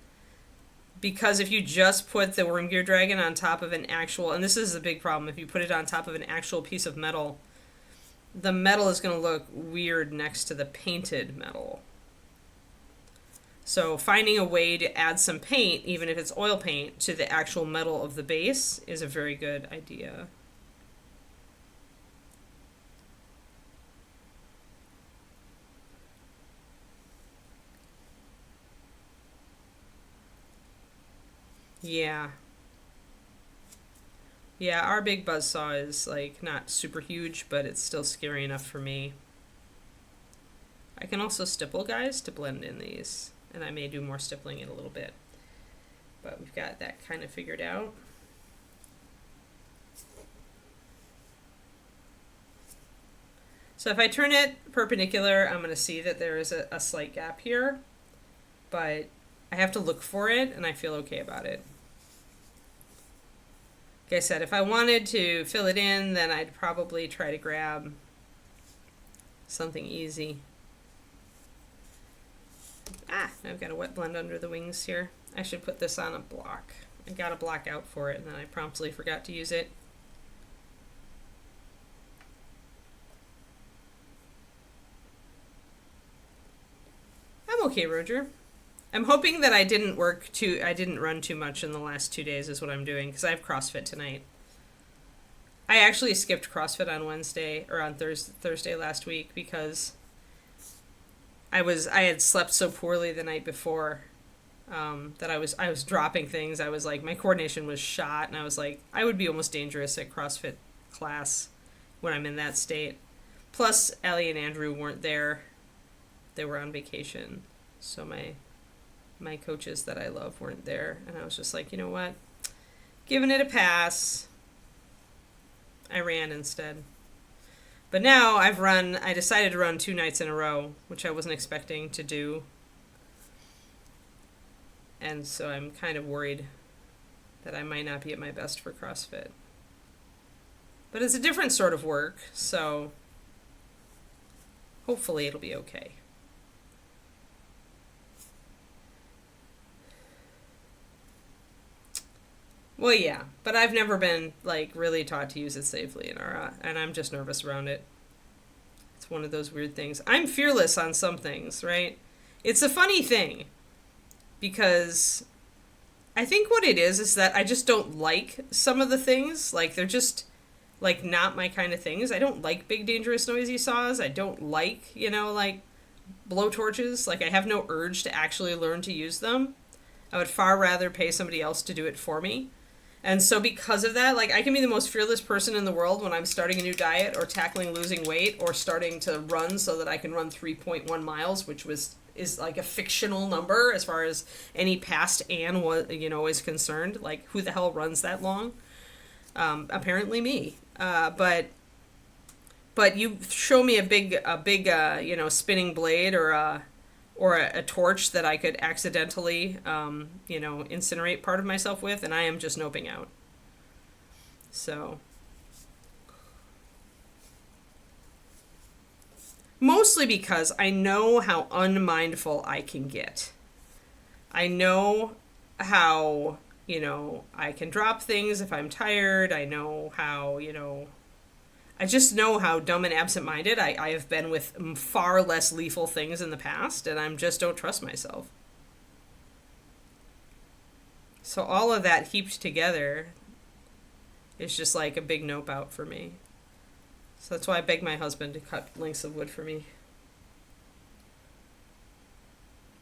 Because if you just put the Wormgear Dragon on top of an actual, and this is a big problem, if you put it on top of an actual piece of metal, the metal is going to look weird next to the painted metal. So finding a way to add some paint, even if it's oil paint, to the actual metal of the base is a very good idea. Yeah. Yeah, our big buzzsaw is like not super huge, but it's still scary enough for me. I can also stipple, guys, to blend in these. And I may do more stippling in a little bit. But we've got that kind of figured out. So if I turn it perpendicular, I'm going to see that there is a slight gap here. But I have to look for it, and I feel okay about it. Like I said, if I wanted to fill it in, then I'd probably try to grab something easy. I've got a wet blend under the wings here. I should put this on a block. I got a block out for it, and then I promptly forgot to use it. I'm okay, Roger. I'm hoping that I didn't run too much in the last 2 days is what I'm doing, because I have CrossFit tonight. I actually skipped CrossFit on Wednesday, or on Thursday last week, because I had slept so poorly the night before, that I was dropping things. I was like, my coordination was shot, and I was like, I would be almost dangerous at CrossFit class when I'm in that state. Plus, Allie and Andrew weren't there. They were on vacation. So my coaches that I love weren't there. And I was just like, you know what? Giving it a pass. I ran instead. But now I decided to run 2 nights in a row, which I wasn't expecting to do. And so I'm kind of worried that I might not be at my best for CrossFit. But it's a different sort of work, so hopefully it'll be okay. Well, yeah, but I've never been, like, really taught to use it safely in RA, and I'm just nervous around it. It's one of those weird things. I'm fearless on some things, right? It's a funny thing, because I think what it is that I just don't like some of the things. Like, they're just, like, not my kind of things. I don't like big, dangerous, noisy saws. I don't like, like, blowtorches. Like, I have no urge to actually learn to use them. I would far rather pay somebody else to do it for me. And so because of that, like, I can be the most fearless person in the world when I'm starting a new diet or tackling losing weight or starting to run so that I can run 3.1 miles, which is like a fictional number as far as any past Anne is concerned. Like, who the hell runs that long? Apparently me. But you show me a big spinning blade or a torch that I could accidentally, incinerate part of myself with, and I am just noping out. So, mostly because I know how unmindful I can get. I know how, I can drop things if I'm tired. I know how, I just know how dumb and absent-minded I have been with far less lethal things in the past, and I just don't trust myself. So all of that heaped together is just like a big nope out for me. So that's why I begged my husband to cut lengths of wood for me.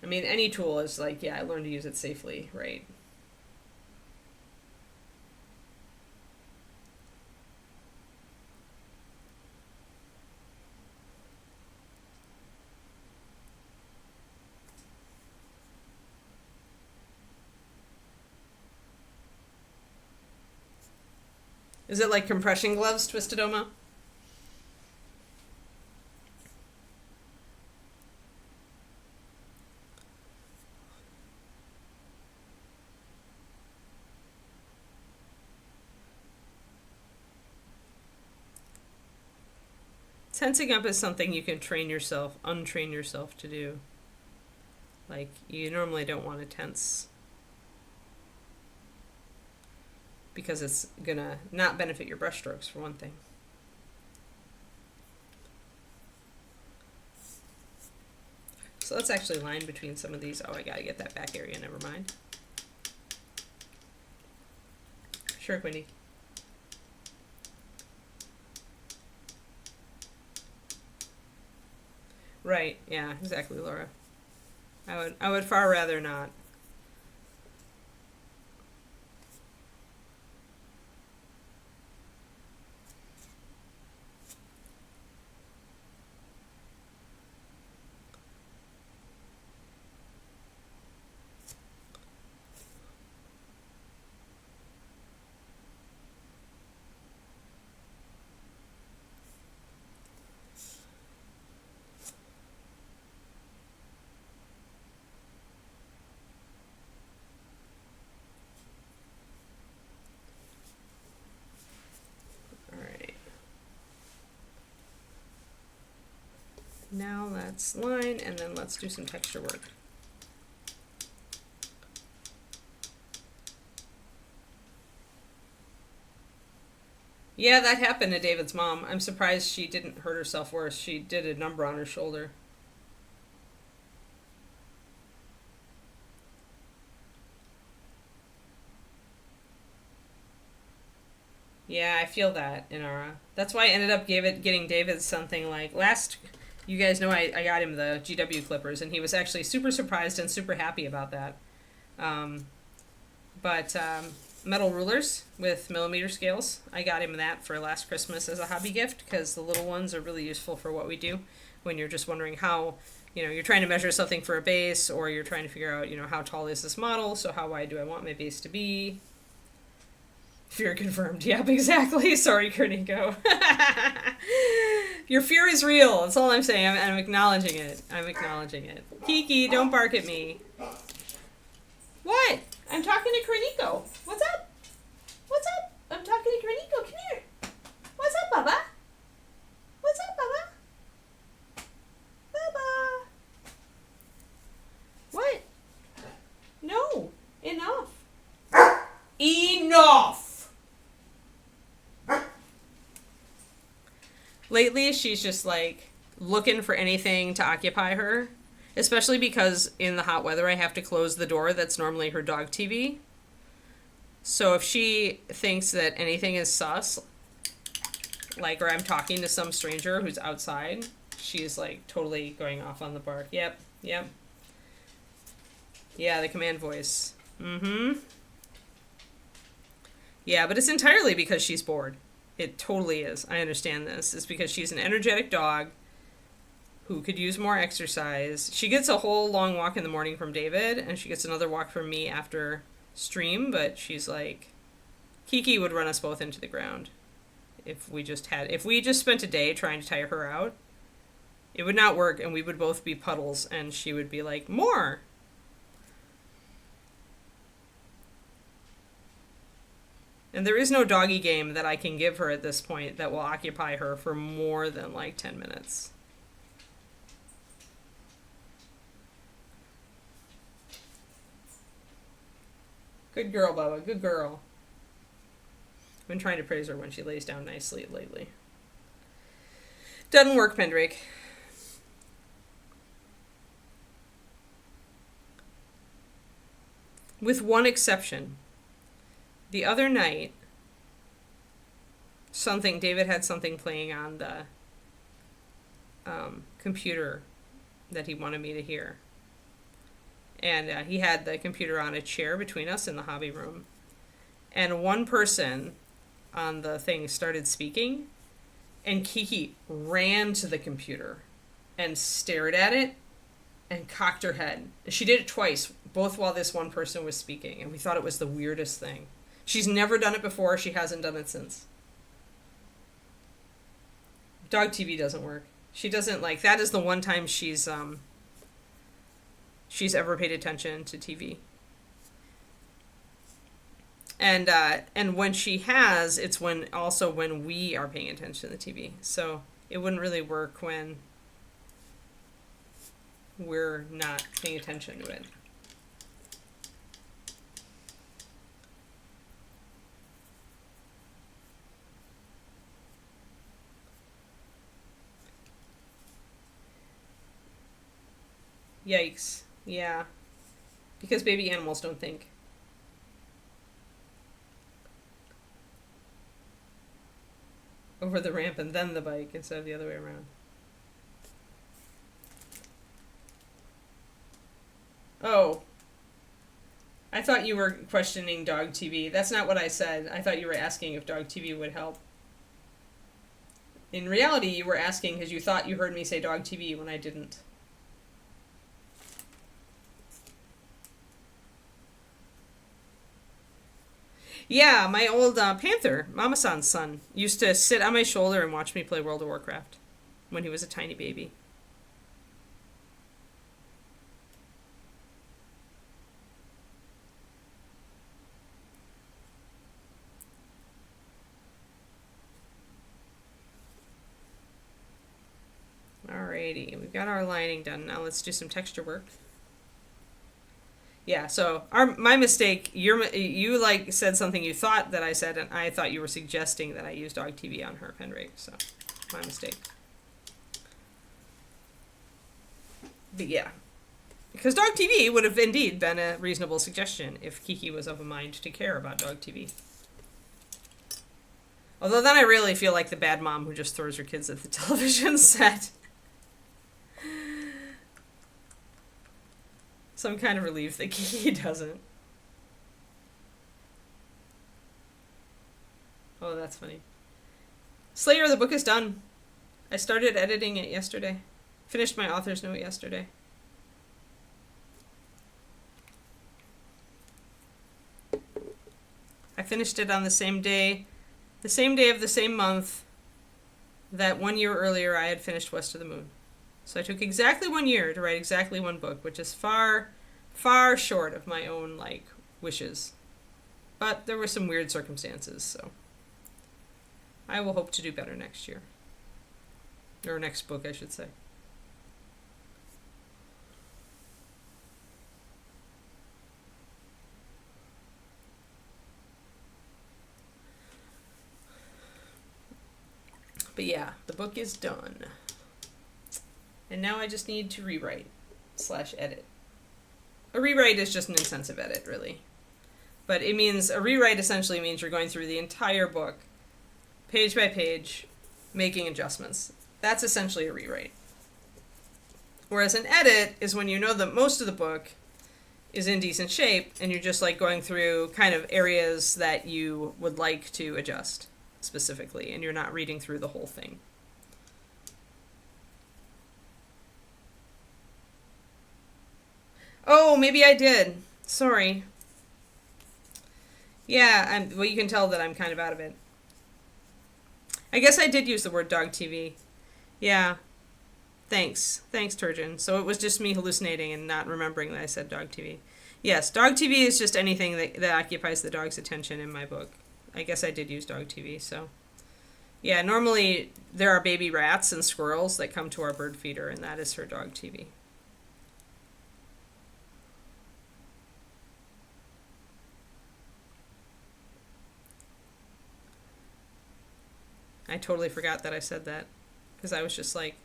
I mean, any tool is like, yeah, I learned to use it safely, right? Is it like compression gloves, Twisted Oma? Tensing up is something you can untrain yourself to do. Like, you normally don't want to tense, because it's gonna not benefit your brush strokes, for one thing. So let's actually line between some of these. Oh, I gotta get that back area, never mind. Sure, Wendy. Right, yeah, exactly, Laura. I would far rather not. Now let's line, and then let's do some texture work. Yeah, that happened to David's mom. I'm surprised she didn't hurt herself worse. She did a number on her shoulder. Yeah, I feel that, Inara. That's why I ended up getting David something like last. You guys know I got him the GW clippers, and he was actually super surprised and super happy about that. Um, but metal rulers with millimeter scales, I got him that for last Christmas as a hobby gift because the little ones are really useful for what we do when you're just wondering how, you're trying to measure something for a base, or you're trying to figure out, how tall is this model, so how wide do I want my base to be? Fear confirmed. Yep, exactly. Sorry, Kerniko. Your fear is real. That's all I'm saying. I'm acknowledging it. I'm acknowledging it. Kiki, don't bark at me. What? I'm talking to Kerniko. What's up? What's up? I'm talking to Kerniko. Come here. What's up, Baba? What's up, Baba? Baba. What? No. Enough. Enough! Lately, she's just like looking for anything to occupy her, especially because in the hot weather I have to close the door that's normally her dog TV. So if she thinks that anything is sus, like, or I'm talking to some stranger who's outside, she's like totally going off on the bark. Yep. Yeah, the command voice. Yeah, but it's entirely because she's bored. It totally is. I understand this. It's because she's an energetic dog who could use more exercise. She gets a whole long walk in the morning from David, and she gets another walk from me after stream, but she's like, Kiki would run us both into the ground if we just spent a day trying to tire her out. It would not work, and we would both be puddles, and she would be like, more! And there is no doggy game that I can give her at this point that will occupy her for more than like 10 minutes. Good girl, Bubba. Good girl. I've been trying to praise her when she lays down nicely lately. Doesn't work, Pendrake. With one exception. The other night, David had something playing on the computer that he wanted me to hear. And he had the computer on a chair between us in the hobby room. And one person on the thing started speaking, and Kiki ran to the computer and stared at it and cocked her head. She did it twice, both while this one person was speaking, and we thought it was the weirdest thing. She's never done it before. She hasn't done it since. Dog TV doesn't work. She doesn't that is the one time she's ever paid attention to TV. And when she has, it's when we are paying attention to the TV. So it wouldn't really work when we're not paying attention to it. Yikes. Yeah. Because baby animals don't think. Over the ramp and then the bike instead of the other way around. Oh. I thought you were questioning dog TV. That's not what I said. I thought you were asking if dog TV would help. In reality, you were asking because you thought you heard me say dog TV when I didn't. Yeah, my old Panther, Mama-san's son, used to sit on my shoulder and watch me play World of Warcraft when he was a tiny baby. Alrighty, we've got our lining done. Now let's do some texture work. Yeah, so my mistake, you said something you thought that I said, and I thought you were suggesting that I use dog TV on her, Pendrake, so my mistake. But yeah, because dog TV would have indeed been a reasonable suggestion if Kiki was of a mind to care about dog TV. Although then I really feel like the bad mom who just throws her kids at the television set. So I'm kind of relieved that Kiki doesn't. Oh, that's funny. Slayer, the book is done. I started editing it yesterday. Finished my author's note yesterday. I finished it on the same day of the same month that 1 year earlier I had finished West of the Moon. So I took exactly 1 year to write exactly one book, which is far, far short of my own, like, wishes. But there were some weird circumstances, so I will hope to do better next year. Or next book, I should say. But yeah, the book is done. And now I just need to rewrite / edit. A rewrite is just an intensive edit, really. But it means, a rewrite essentially means you're going through the entire book, page by page, making adjustments. That's essentially a rewrite. Whereas an edit is when you know that most of the book is in decent shape, and you're just like going through kind of areas that you would like to adjust specifically, and you're not reading through the whole thing. Oh, maybe I did. Sorry. Yeah, well, you can tell that I'm kind of out of it. I guess I did use the word dog TV. Yeah. Thanks, Turgeon. So it was just me hallucinating and not remembering that I said dog TV. Yes, dog TV is just anything that occupies the dog's attention in my book. I guess I did use dog TV, so. Yeah, normally there are baby rats and squirrels that come to our bird feeder, and that is her dog TV. I totally forgot that I said that, because I was just like,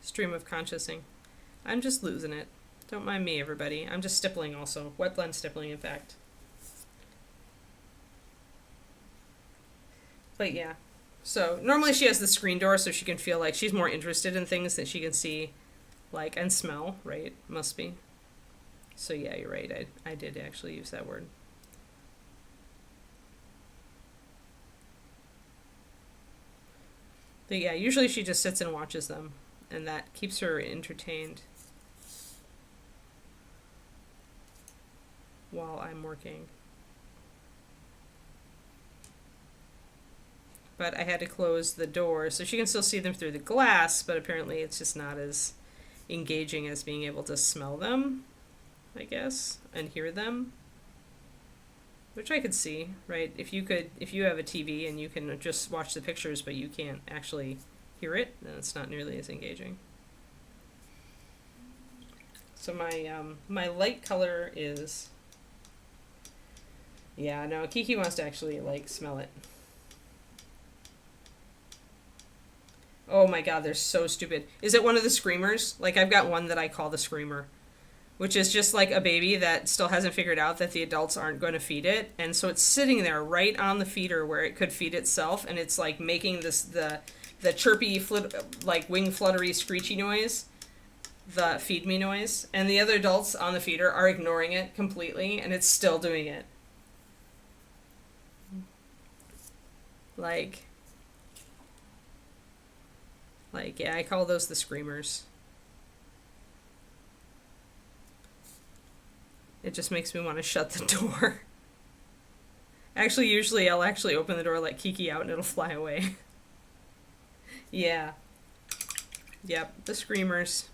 stream of consciousing. I'm just losing it. Don't mind me, everybody. I'm just stippling also. Wet blend stippling, in fact. But yeah. So normally she has the screen door so she can feel like she's more interested in things that she can see, like, and smell, right? Must be. So yeah, you're right. I did actually use that word. But yeah, usually she just sits and watches them, and that keeps her entertained while I'm working. But I had to close the door, so she can still see them through the glass, but apparently it's just not as engaging as being able to smell them, I guess, and hear them. Which I could see, right? If you have a TV and you can just watch the pictures but you can't actually hear it, then it's not nearly as engaging. So my light color is, yeah, no, Kiki wants to actually, like, smell it. Oh my god, they're so stupid. Is it one of the screamers? Like, I've got one that I call the screamer, which is just like a baby that still hasn't figured out that the adults aren't going to feed it. And so it's sitting there right on the feeder where it could feed itself. And it's like making the chirpy, like wing fluttery, screechy noise, the feed me noise. And the other adults on the feeder are ignoring it completely. And it's still doing it. Like, yeah, I call those the screamers. It just makes me want to shut the door. Actually, usually I'll actually open the door, let Kiki out, and it'll fly away. Yeah. Yep, the screamers.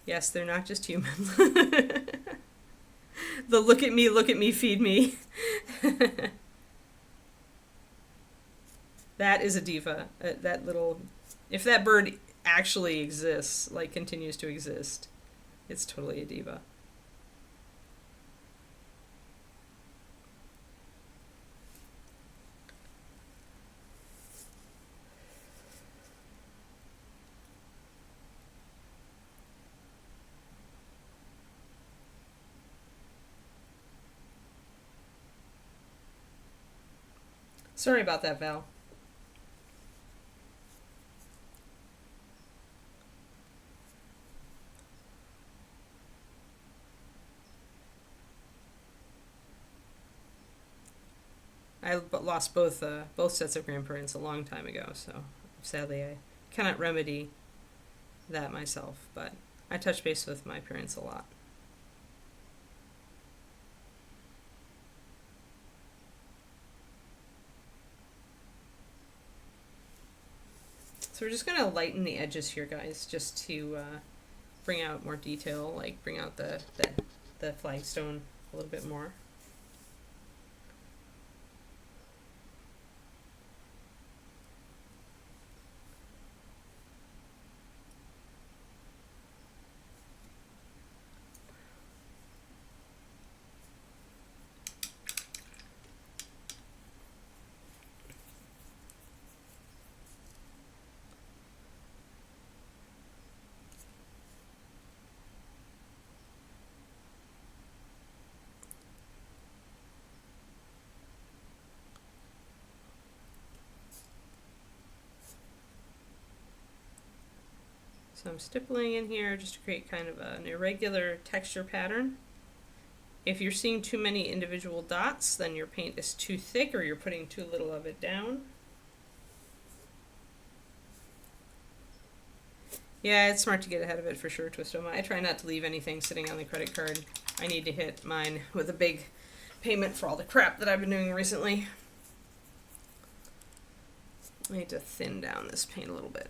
Yes, they're not just human. The look at me, feed me. That is a diva. That little... If that bird actually exists, like continues to exist, it's totally a diva. Sorry about that, Val. I lost both sets of grandparents a long time ago, so sadly I cannot remedy that myself, but I touch base with my parents a lot. So we're just going to lighten the edges here, guys, just to bring out more detail, like bring out the flagstone a little bit more. So I'm stippling in here just to create kind of an irregular texture pattern. If you're seeing too many individual dots, then your paint is too thick or you're putting too little of it down. Yeah, it's smart to get ahead of it for sure, Twistoma. I try not to leave anything sitting on the credit card. I need to hit mine with a big payment for all the crap that I've been doing recently. I need to thin down this paint a little bit.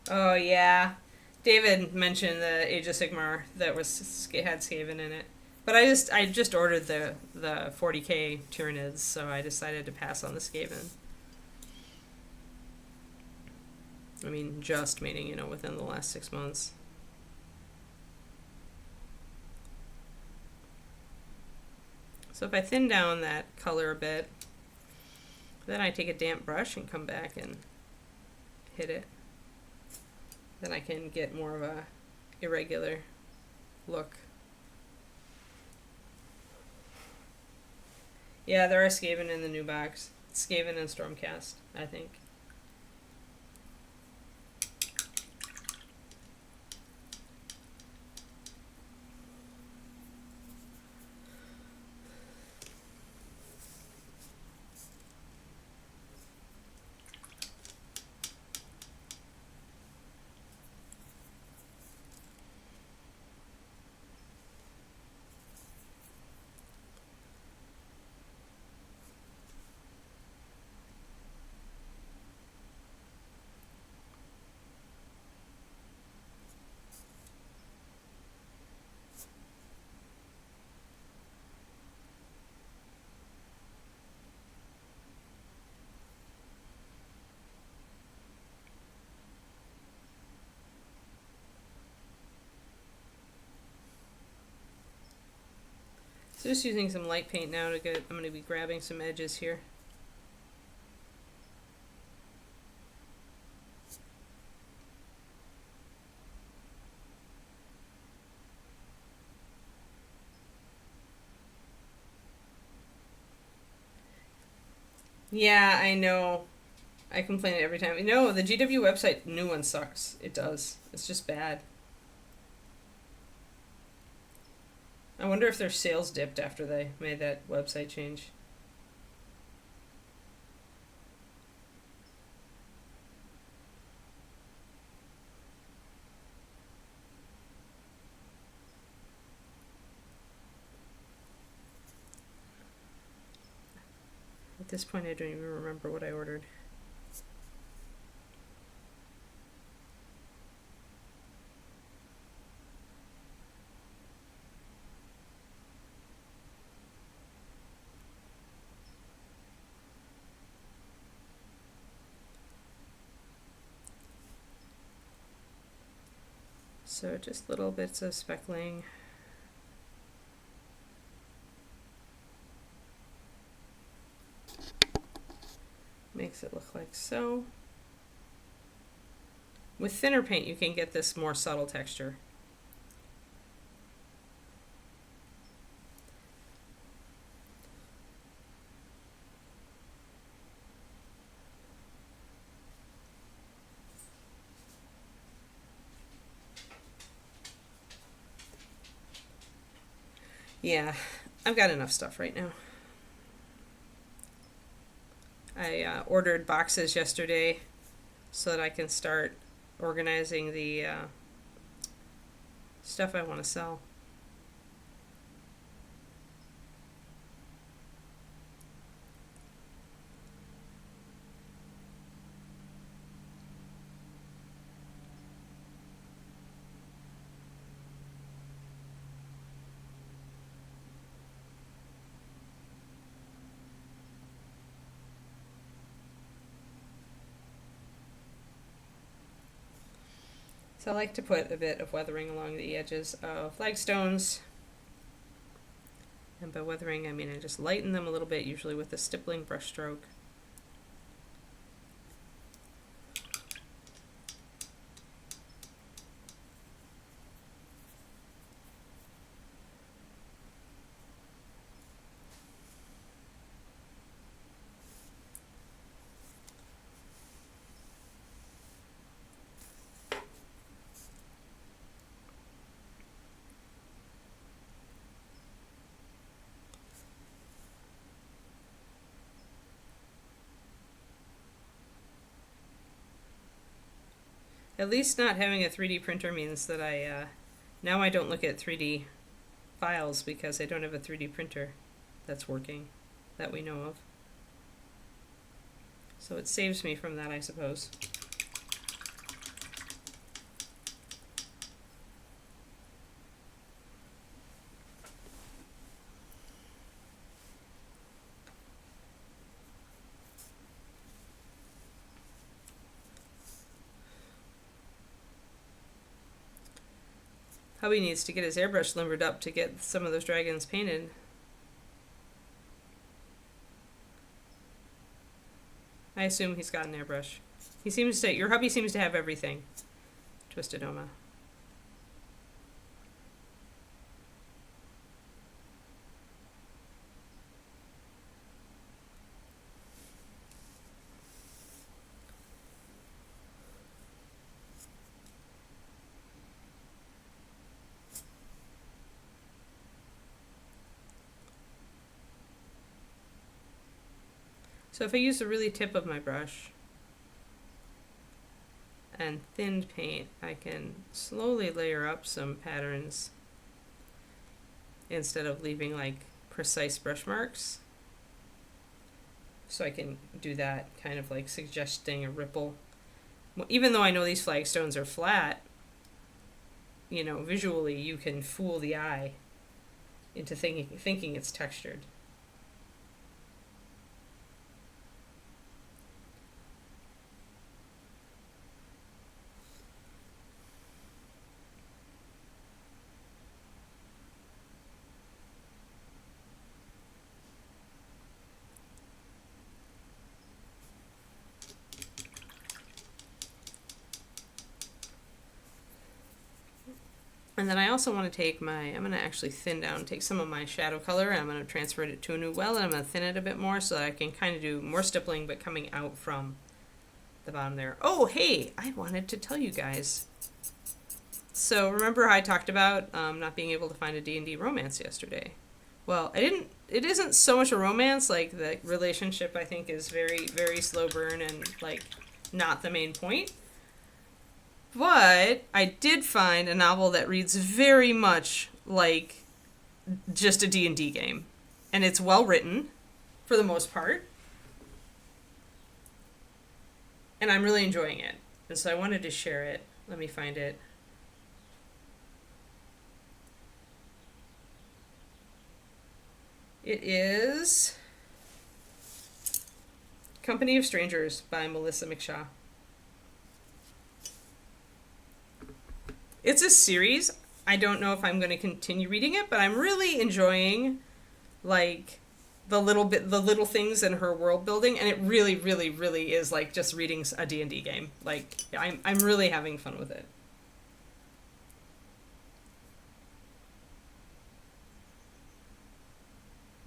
Oh yeah, David mentioned the Age of Sigmar that had Skaven in it, but I just ordered the 40k Tyranids, so I decided to pass on the Skaven. I mean, just meaning, you know, within the last 6 months. So if I thin down that color a bit, then I take a damp brush and come back and hit it. Then I can get more of a irregular look. Yeah, there are Skaven in the new box. Skaven and Stormcast, I think. So just using some light paint now to get, I'm going to be grabbing some edges here. Yeah, I know. I complain every time. No, the GW website new one sucks. It does. It's just bad. I wonder if their sales dipped after they made that website change. At this point, I don't even remember what I ordered. So just little bits of speckling. makes it look like so. With thinner paint, you can get this more subtle texture. Yeah, I've got enough stuff right now. I ordered boxes yesterday so that I can start organizing the stuff I want to sell. So I like to put a bit of weathering along the edges of flagstones. And by weathering, I mean I just lighten them a little bit, usually with a stippling brush stroke. At least not having a 3D printer means that now I don't look at 3D files because I don't have a 3D printer that's working that we know of. So it saves me from that, I suppose. Hubby needs to get his airbrush limbered up to get some of those dragons painted. I assume he's got an airbrush. He seems to, your hubby seems to have everything. Twisted Oma. So if I use the really tip of my brush and thinned paint, I can slowly layer up some patterns instead of leaving like precise brush marks. So I can do that, kind of like suggesting a ripple. Well, even though I know these flagstones are flat, you know, visually you can fool the eye into thinking it's textured. And then I also want to take I'm going to actually thin down, take some of my shadow color, and I'm going to transfer it to a new well, and I'm going to thin it a bit more so that I can kind of do more stippling, but coming out from the bottom there. Oh, hey, I wanted to tell you guys. So remember how I talked about not being able to find a D&D romance yesterday? Well, it isn't so much a romance, like the relationship I think is very, very slow burn and like not the main point. But I did find a novel that reads very much like just a D&D game. And it's well written, for the most part. And I'm really enjoying it. And so I wanted to share it. Let me find it. It is Company of Strangers by Melissa McShaw. It's a series. I don't know if I'm going to continue reading it, but I'm really enjoying, like, the little things in her world building, and it really, really, really is like just reading a D&D game. Like, I'm really having fun with it.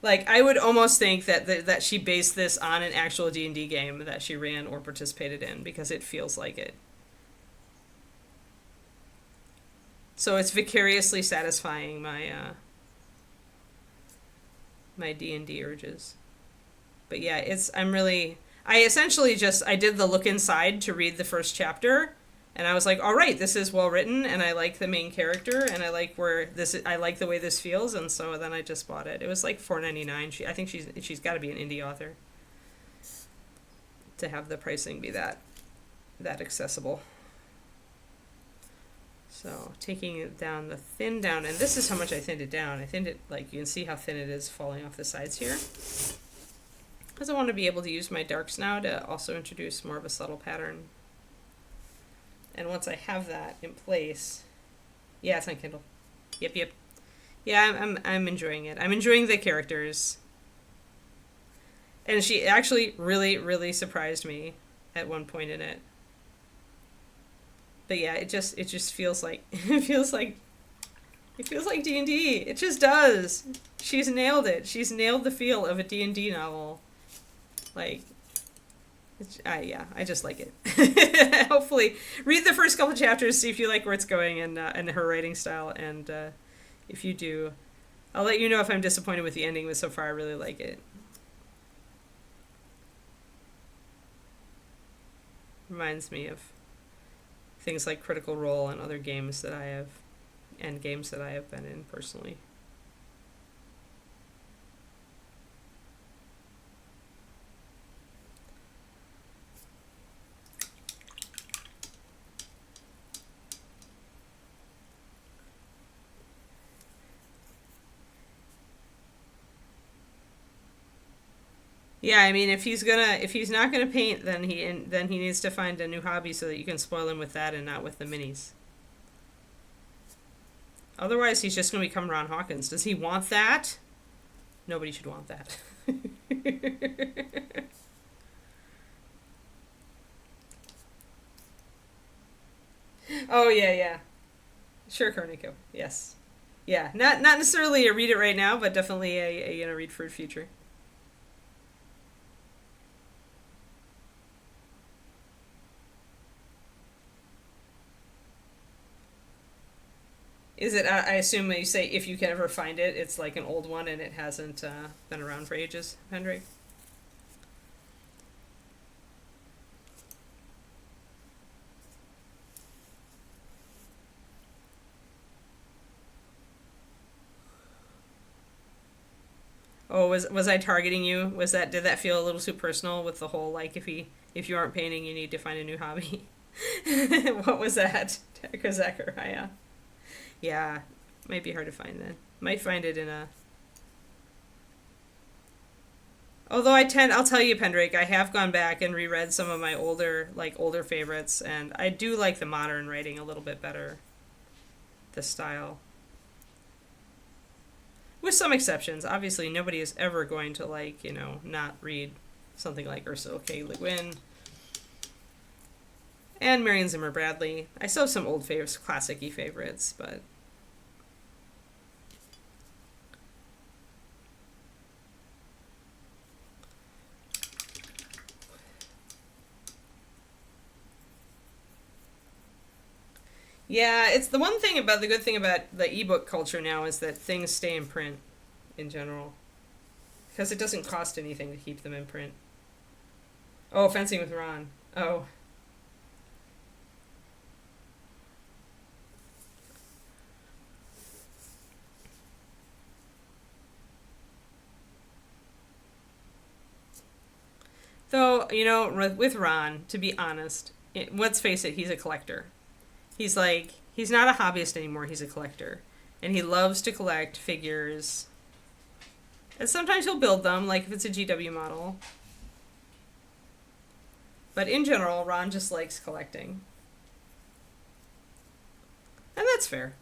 Like, I would almost think that she based this on an actual D&D game that she ran or participated in, because it feels like it. So it's vicariously satisfying my D&D urges. But yeah, I essentially I did the look inside to read the first chapter, and I was like, all right, this is well written, and I like the main character, and I like I like the way this feels, and so then I just bought it. It was like $4.99. I think she's got to be an indie author to have the pricing be that accessible. So taking it down, the thin down, and this is how much I thinned it down. I thinned it, like, you can see how thin it is falling off the sides here. Because I want to be able to use my darks now to also introduce more of a subtle pattern. And once I have that in place, yeah, it's on Kindle. Yep. Yeah, I'm enjoying it. I'm enjoying the characters. And she actually really, really surprised me at one point in it. But yeah, it just feels like D&D. It just does. She's nailed it. She's nailed the feel of a D&D novel. Like, I just like it. Hopefully, read the first couple chapters, see if you like where it's going and her writing style. And if you do, I'll let you know if I'm disappointed with the ending. But so far, I really like it. Reminds me of things like Critical Role and other games that I have, and games that I have been in personally. Yeah, I mean, if he's not gonna paint, then he needs to find a new hobby so that you can spoil him with that and not with the minis. Otherwise, he's just gonna become Ron Hawkins. Does he want that? Nobody should want that. Oh yeah. Sure, Cornico. Yes. Yeah, not necessarily a read it right now, but definitely a read for the future. Is it? I assume you say if you can ever find it, it's like an old one and it hasn't been around for ages, Hendrik. Oh, was I targeting you? Did that feel a little too personal with the whole, like, if you aren't painting, you need to find a new hobby? What was that, Zachariah? Yeah, might be hard to find then. Might find it in a. Although I'll tell you, Pendrake, I have gone back and reread some of my older favorites, and I do like the modern writing a little bit better. The style. With some exceptions. Obviously, nobody is ever going to, not read something like Ursula K. Le Guin and Marion Zimmer Bradley. I still have some old favorites, classic-y favorites, but. Yeah, it's the good thing about the ebook culture now is that things stay in print in general. Because it doesn't cost anything to keep them in print. Oh, Fencing with Ron. Oh. Though, with Ron, to be honest, let's face it, he's a collector. He's not a hobbyist anymore, he's a collector. And he loves to collect figures. And sometimes he'll build them, like if it's a GW model. But in general, Ron just likes collecting. And that's fair.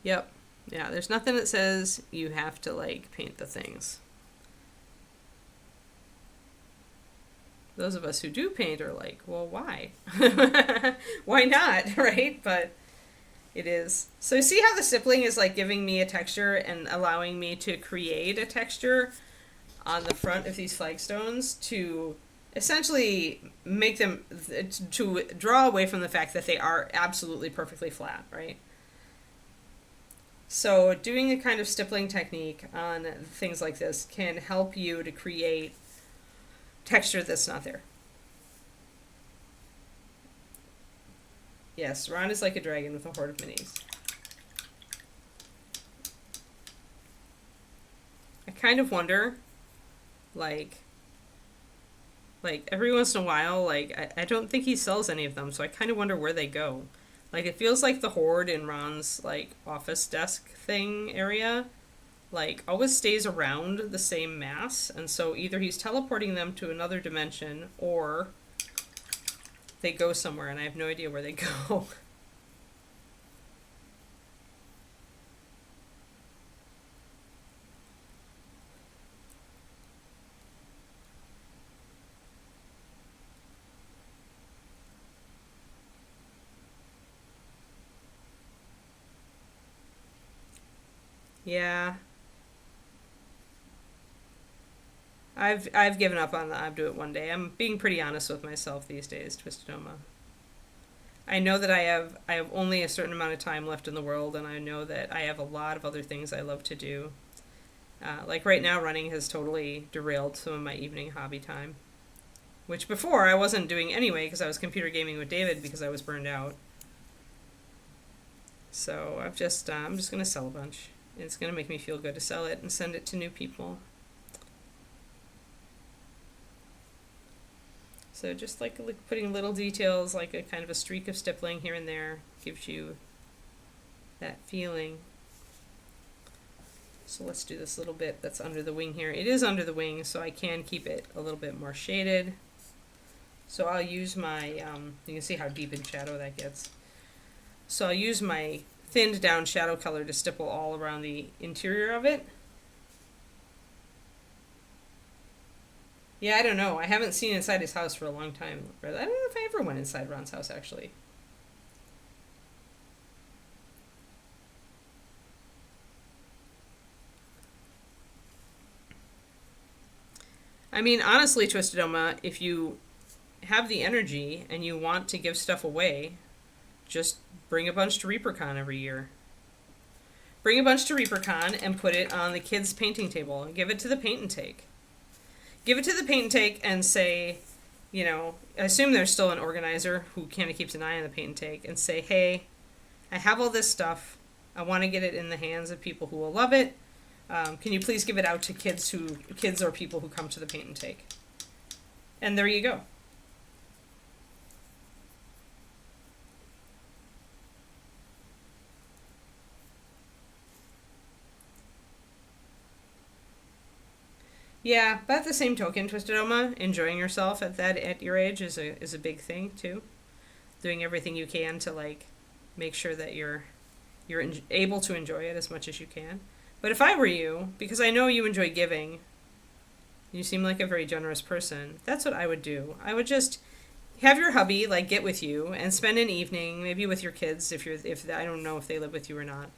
Yep. Yeah, there's nothing that says you have to, like, paint the things. Those of us who do paint are like, well, why? Why not, right? But it is. So see how the stippling is like giving me a texture and allowing me to create a texture on the front of these flagstones to essentially make them, to draw away from the fact that they are absolutely perfectly flat, right? So doing a kind of stippling technique on things like this can help you to create texture that's not there. Yes, Ron is like a dragon with a horde of minis. I kind of wonder, like every once in a while, like I don't think he sells any of them, so I kind of wonder where they go. Like it feels like the horde in Ron's like office desk thing area like always stays around the same mass, and so either he's teleporting them to another dimension or they go somewhere and I have no idea where they go. Yeah. I've given up on the I'll do it one day. I'm being pretty honest with myself these days, Twisted Oma. I know that I have only a certain amount of time left in the world, and I know that I have a lot of other things I love to do. Like right now, running has totally derailed some of my evening hobby time, which before I wasn't doing anyway because I was computer gaming with David because I was burned out. So I'm just gonna sell a bunch. It's gonna make me feel good to sell it and send it to new people. So just like putting little details, like a kind of a streak of stippling here and there, gives you that feeling. So let's do this little bit that's under the wing here. It is under the wing, so I can keep it a little bit more shaded. So I'll use my, you can see how deep in shadow that gets. So I'll use my thinned down shadow color to stipple all around the interior of it. Yeah, I don't know. I haven't seen inside his house for a long time. I don't know if I ever went inside Ron's house, actually. I mean, honestly, Twisted Oma, if you have the energy and you want to give stuff away, just bring a bunch to ReaperCon every year. Bring a bunch to ReaperCon and put it on the kids' painting table and give it to the paint and take. Give it to the paint and take and say, you know, I assume there's still an organizer who kind of keeps an eye on the paint and take and say, hey, I have all this stuff. I want to get it in the hands of people who will love it. Can you please give it out to kids or people who come to the paint and take? And there you go. Yeah, but at the same token, Twisted Oma, enjoying yourself at your age is a big thing too. Doing everything you can to like make sure that you're able to enjoy it as much as you can. But if I were you, because I know you enjoy giving, you seem like a very generous person. That's what I would do. I would just have your hubby like get with you and spend an evening, maybe with your kids if I don't know if they live with you or not.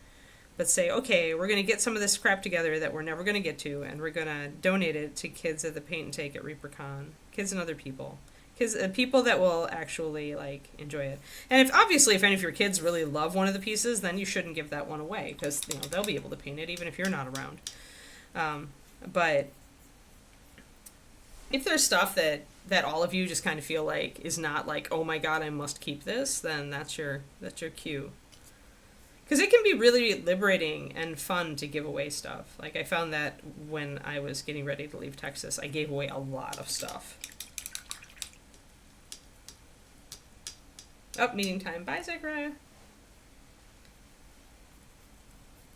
But say, okay, we're going to get some of this crap together that we're never going to get to, and we're going to donate it to kids at the paint and take at ReaperCon. Kids and other people. Kids, people that will actually, like, enjoy it. And if any of your kids really love one of the pieces, then you shouldn't give that one away, because, you know, they'll be able to paint it even if you're not around. But if there's stuff that all of you just kind of feel like is not like, oh my god, I must keep this, then that's your cue. Because it can be really liberating and fun to give away stuff. Like, I found that when I was getting ready to leave Texas, I gave away a lot of stuff. Oh, meeting time. Bye, Zachariah.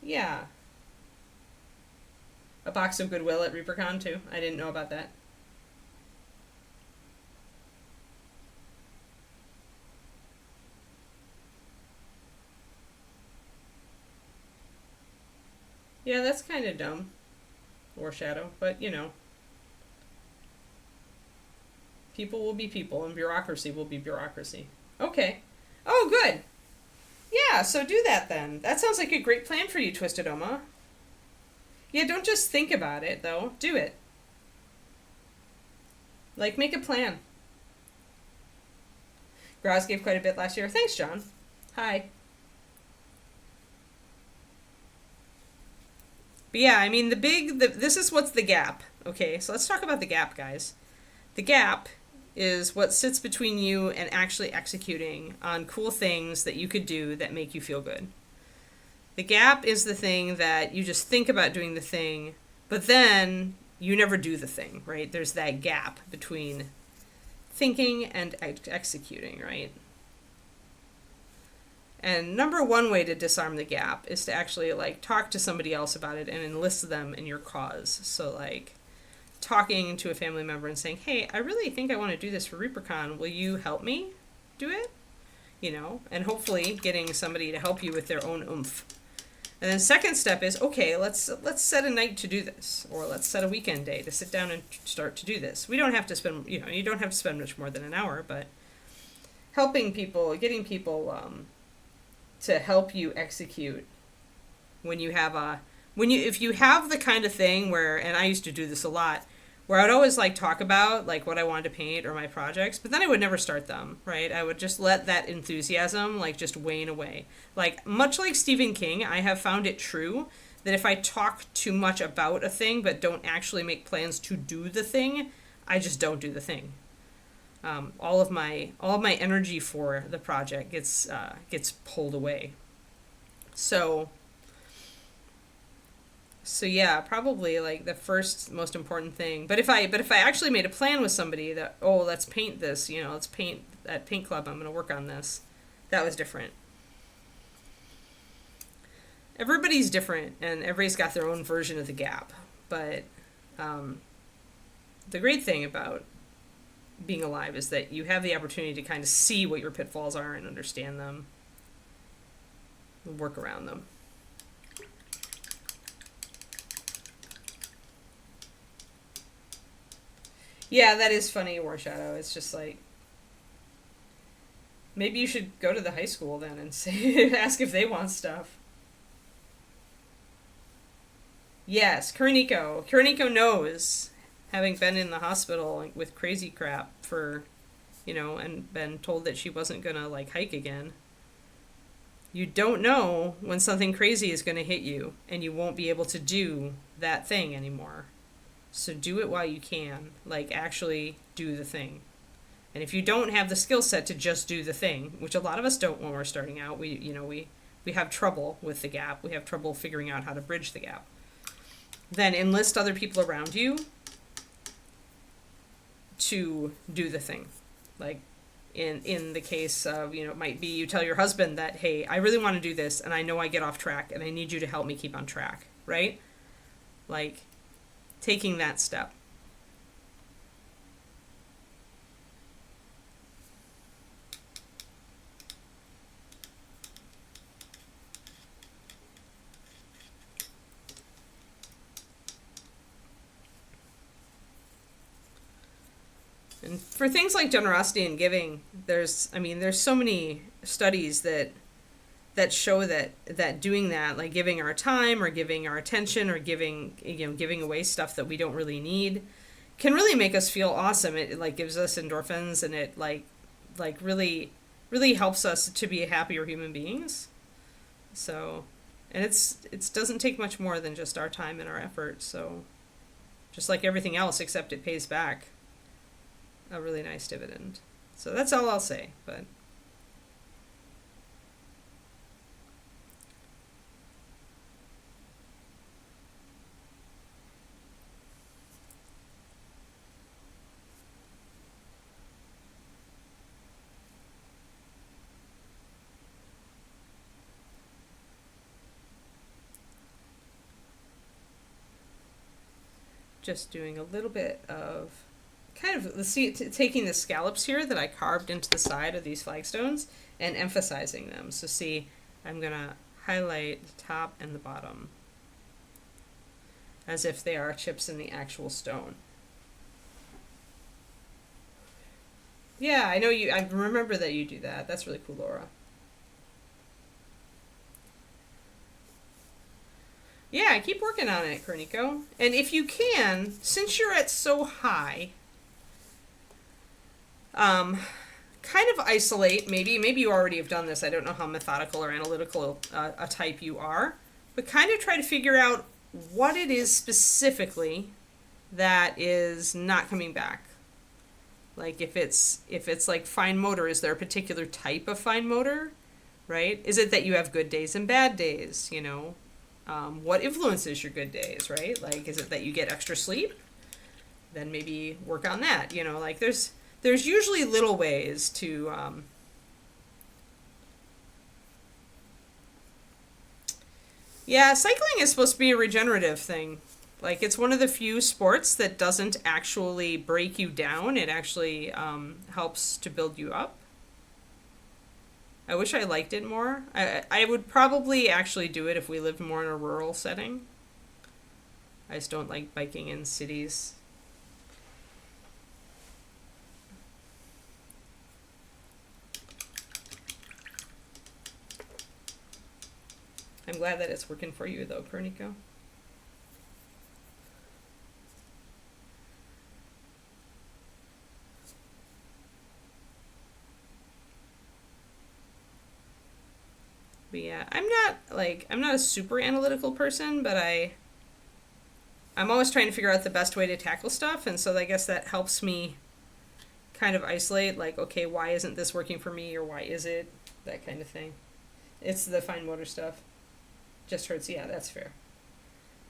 Yeah. A box of Goodwill at ReaperCon, too. I didn't know about that. Yeah, that's kind of dumb. Or shadow, but you know, people will be people and bureaucracy will be bureaucracy. Okay. Oh, good. Yeah, so do that then. That sounds like a great plan for you, Twisted Oma. Yeah, don't just think about it, though. Do it. Like, make a plan. Graz gave quite a bit last year. Thanks, John. Hi. But yeah, I mean, this is what's the gap. Okay, so let's talk about the gap, guys. The gap is what sits between you and actually executing on cool things that you could do that make you feel good. The gap is the thing that you just think about doing the thing, but then you never do the thing, right? There's that gap between thinking and executing, right? And number one way to disarm the gap is to actually like talk to somebody else about it and enlist them in your cause. So like talking to a family member and saying, hey, I really think I want to do this for ReaperCon. Will you help me do it? You know, and hopefully getting somebody to help you with their own oomph. And then second step is, okay, let's set a night to do this, or let's set a weekend day to sit down and start to do this. We don't have to spend, you know, you don't have to spend much more than an hour, but helping people, getting people to help you execute when you have if you have the kind of thing where, and I used to do this a lot, where I would always like talk about like what I wanted to paint or my projects, but then I would never start them, right? I would just let that enthusiasm like just wane away. Like much like Stephen King, I have found it true that if I talk too much about a thing but don't actually make plans to do the thing, I just don't do the thing. All of my energy for the project gets pulled away. So yeah, probably like the first most important thing. But if I actually made a plan with somebody that, oh, let's paint this, you know, let's paint at paint club, I'm going to work on this. That was different. Everybody's different and everybody's got their own version of the gap. But the great thing about being alive is that you have the opportunity to kind of see what your pitfalls are and understand them, and work around them. Yeah, that is funny, War Shadow. It's just like, maybe you should go to the high school then and say, ask if they want stuff. Yes, Kuroniko. Kuroniko knows, having been in the hospital with crazy crap for, you know, and been told that she wasn't gonna like hike again. You don't know when something crazy is gonna hit you, and you won't be able to do that thing anymore. So do it while you can. Like, actually do the thing. And if you don't have the skill set to just do the thing, which a lot of us don't when we're starting out, we have trouble with the gap. We have trouble figuring out how to bridge the gap. Then enlist other people around you to do the thing. Like, in the case of, you know, it might be you tell your husband that, hey, I really want to do this, and I know I get off track, and I need you to help me keep on track, right? Like, taking that step. And for things like generosity and giving, there's so many studies that show that doing that, like giving our time or giving our attention or giving away stuff that we don't really need, can really make us feel awesome. It like gives us endorphins, and it like really helps us to be happier human beings. So, and it doesn't take much more than just our time and our effort. So, just like everything else, except it pays back a really nice dividend. So that's all I'll say, but just doing a little bit of kind of taking the scallops here that I carved into the side of these flagstones and emphasizing them. So see, I'm gonna highlight the top and the bottom. as if they are chips in the actual stone. Yeah, I know you. I remember that you do that. That's really cool, Laura. Yeah, keep working on it, Kerniko. And if you can, since you're at so high, kind of isolate, maybe you already have done this. I don't know how methodical or analytical a type you are, but kind of try to figure out what it is specifically that is not coming back. Like if it's like fine motor, is there a particular type of fine motor, right? Is it that you have good days and bad days, you know? What influences your good days, right? Like, is it that you get extra sleep? Then maybe work on that, you know? Like there's usually little ways to yeah, cycling is supposed to be a regenerative thing. Like, it's one of the few sports that doesn't actually break you down. It actually helps to build you up. I wish I liked it more. I would probably actually do it if we lived more in a rural setting. I just don't like biking in cities. I'm glad that it's working for you, though, Kerniko. But yeah, I'm not a super analytical person, but I'm always trying to figure out the best way to tackle stuff, and so I guess that helps me kind of isolate, like, okay, why isn't this working for me, or why is it? That kind of thing. It's the fine motor stuff. Just hurts. Yeah, that's fair.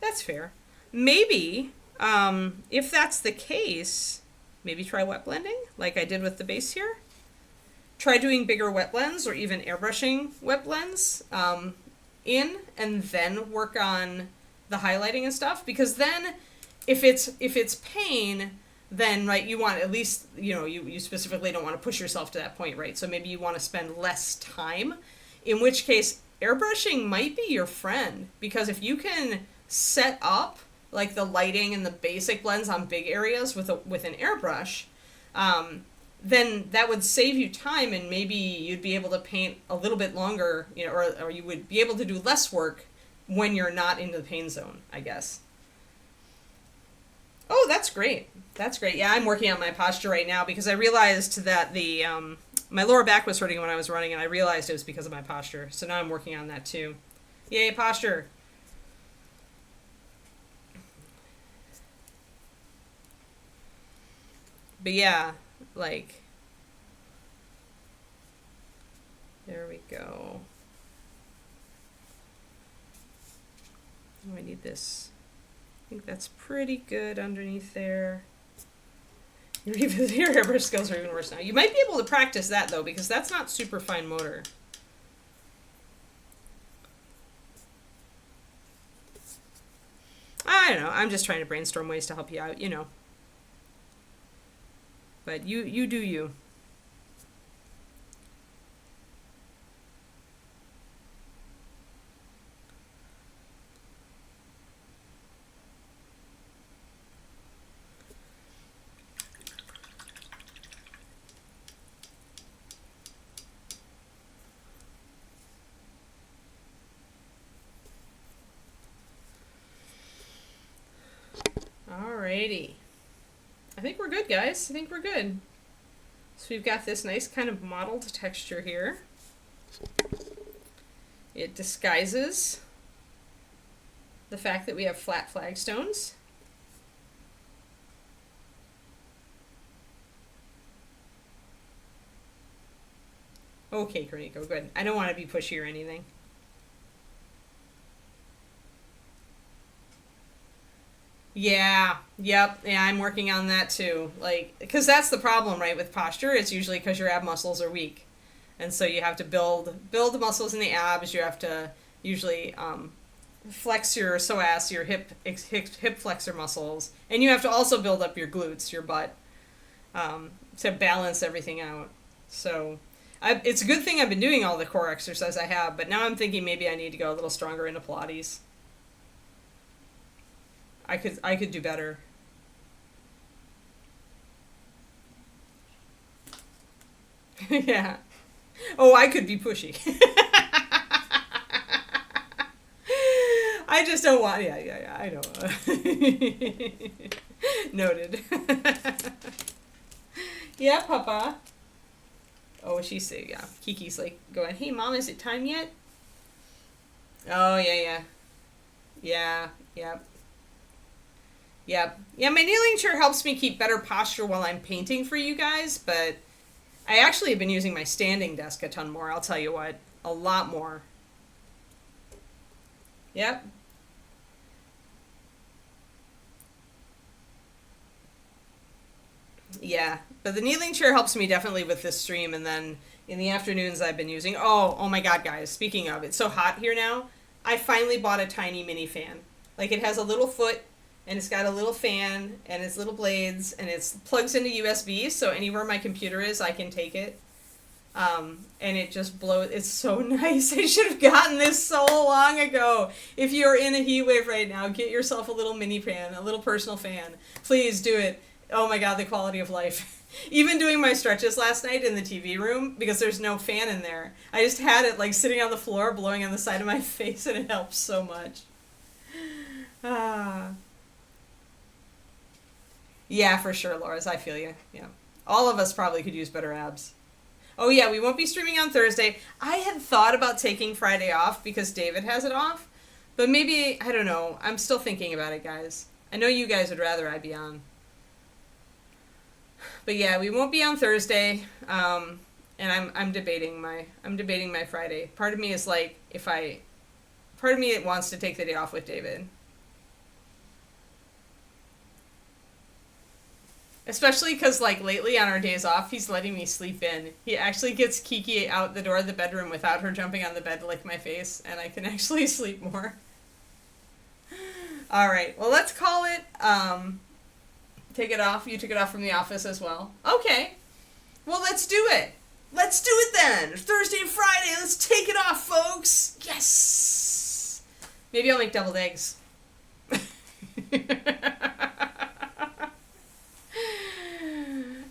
That's fair. Maybe, if that's the case, maybe try wet blending, like I did with the base here. Try doing bigger wet blends or even airbrushing wet blends in, and then work on the highlighting and stuff. Because then, if it's pain, then right, you want at least, you know, you specifically don't want to push yourself to that point, right? So maybe you want to spend less time. In which case, airbrushing might be your friend, because if you can set up like the lighting and the basic blends on big areas with an airbrush, then that would save you time, and maybe you'd be able to paint a little bit longer, you know, or you would be able to do less work when you're not in the pain zone, I guess. Oh, that's great. That's great. Yeah, I'm working on my posture right now because I realized that the my lower back was hurting when I was running, and I realized it was because of my posture. So now I'm working on that too. Yay, posture. But yeah, like, there we go. Oh, I need this. I think that's pretty good underneath there. Your airbrush skills are even worse now. You might be able to practice that, though, because that's not super fine motor. I don't know. I'm just trying to brainstorm ways to help you out, you know. But you do you. Alrighty. I think we're good, guys. I think we're good. So we've got this nice kind of mottled texture here. It disguises the fact that we have flat flagstones. Okay, Kerniko, good. I don't want to be pushy or anything. Yeah, yep, yeah, I'm working on that too. Like, because that's the problem, right, with posture. It's usually because your ab muscles are weak. And so you have to build the muscles in the abs. You have to usually flex your psoas, your hip flexor muscles. And you have to also build up your glutes, your butt, to balance everything out. So it's a good thing I've been doing all the core exercise I have, but now I'm thinking maybe I need to go a little stronger into Pilates. I could do better. Yeah. Oh, I could be pushy. I just don't want. Yeah. I know. Noted. Yeah, Papa. Oh, she's yeah. Kiki's like going, "Hey, Mom, is it time yet?" Oh, yeah. Yep. Yeah, my kneeling chair helps me keep better posture while I'm painting for you guys, but I actually have been using my standing desk a ton more, I'll tell you what. A lot more. Yep. Yeah, but the kneeling chair helps me definitely with this stream, and then in the afternoons I've been using... Oh my god, guys, speaking of, it's so hot here now. I finally bought a tiny mini fan. Like, it has a little foot, and it's got a little fan, and it's little blades, and it plugs into USB, so anywhere my computer is, I can take it. And it just blows. It's so nice. I should have gotten this so long ago. If you're in a heat wave right now, get yourself a little mini fan, a little personal fan. Please do it. Oh my god, the quality of life. Even doing my stretches last night in the TV room, because there's no fan in there, I just had it like sitting on the floor, blowing on the side of my face, and it helps so much. Yeah, for sure, Laura's. I feel you. Yeah. All of us probably could use better abs. Oh yeah, we won't be streaming on Thursday. I had thought about taking Friday off because David has it off, but maybe, I don't know. I'm still thinking about it, guys. I know you guys would rather I be on. But yeah, we won't be on Thursday, and I'm debating my Friday. Part of me is like, part of me wants to take the day off with David. Especially because, like, lately on our days off, he's letting me sleep in. He actually gets Kiki out the door of the bedroom without her jumping on the bed to lick my face, and I can actually sleep more. All right, well, let's call it, take it off. You took it off from the office as well. Okay. Well, let's do it. Let's do it then. Thursday and Friday. Let's take it off, folks. Yes. Maybe I'll make deviled eggs.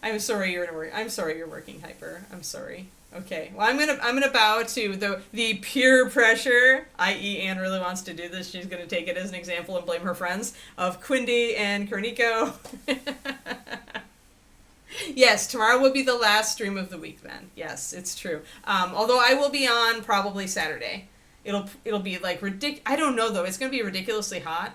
I'm sorry you're working, Hyper. I'm sorry. Okay. Well, I'm gonna bow to the peer pressure, i.e. Anne really wants to do this. She's gonna take it as an example and blame her friends of Quindy and Cornico. Yes, tomorrow will be the last stream of the week then. Yes, it's true. Although I will be on probably Saturday. It'll be like I don't know though. It's gonna be ridiculously hot.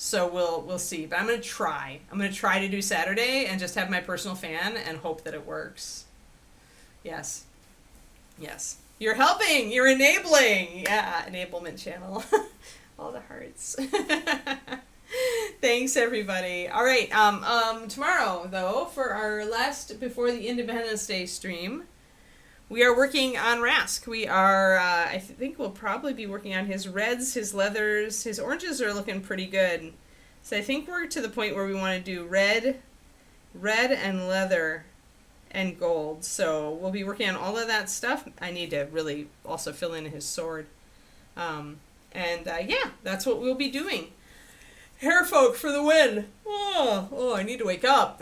So we'll see. But I'm gonna try. I'm gonna try to do Saturday and just have my personal fan and hope that it works. Yes. You're helping. You're enabling. Yeah, enablement channel. All the hearts. Thanks, everybody. All right. Tomorrow, though, for our last before the Independence Day stream, we are working on Rask. We are, I think we'll probably be working on his reds, his leathers. His oranges are looking pretty good. So I think we're to the point where we want to do red and leather and gold. So we'll be working on all of that stuff. I need to really also fill in his sword. Yeah, that's what we'll be doing. Hair folk for the win. Oh, I need to wake up.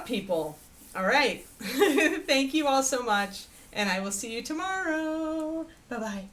People. All right. Thank you all so much. And I will see you tomorrow. Bye-bye.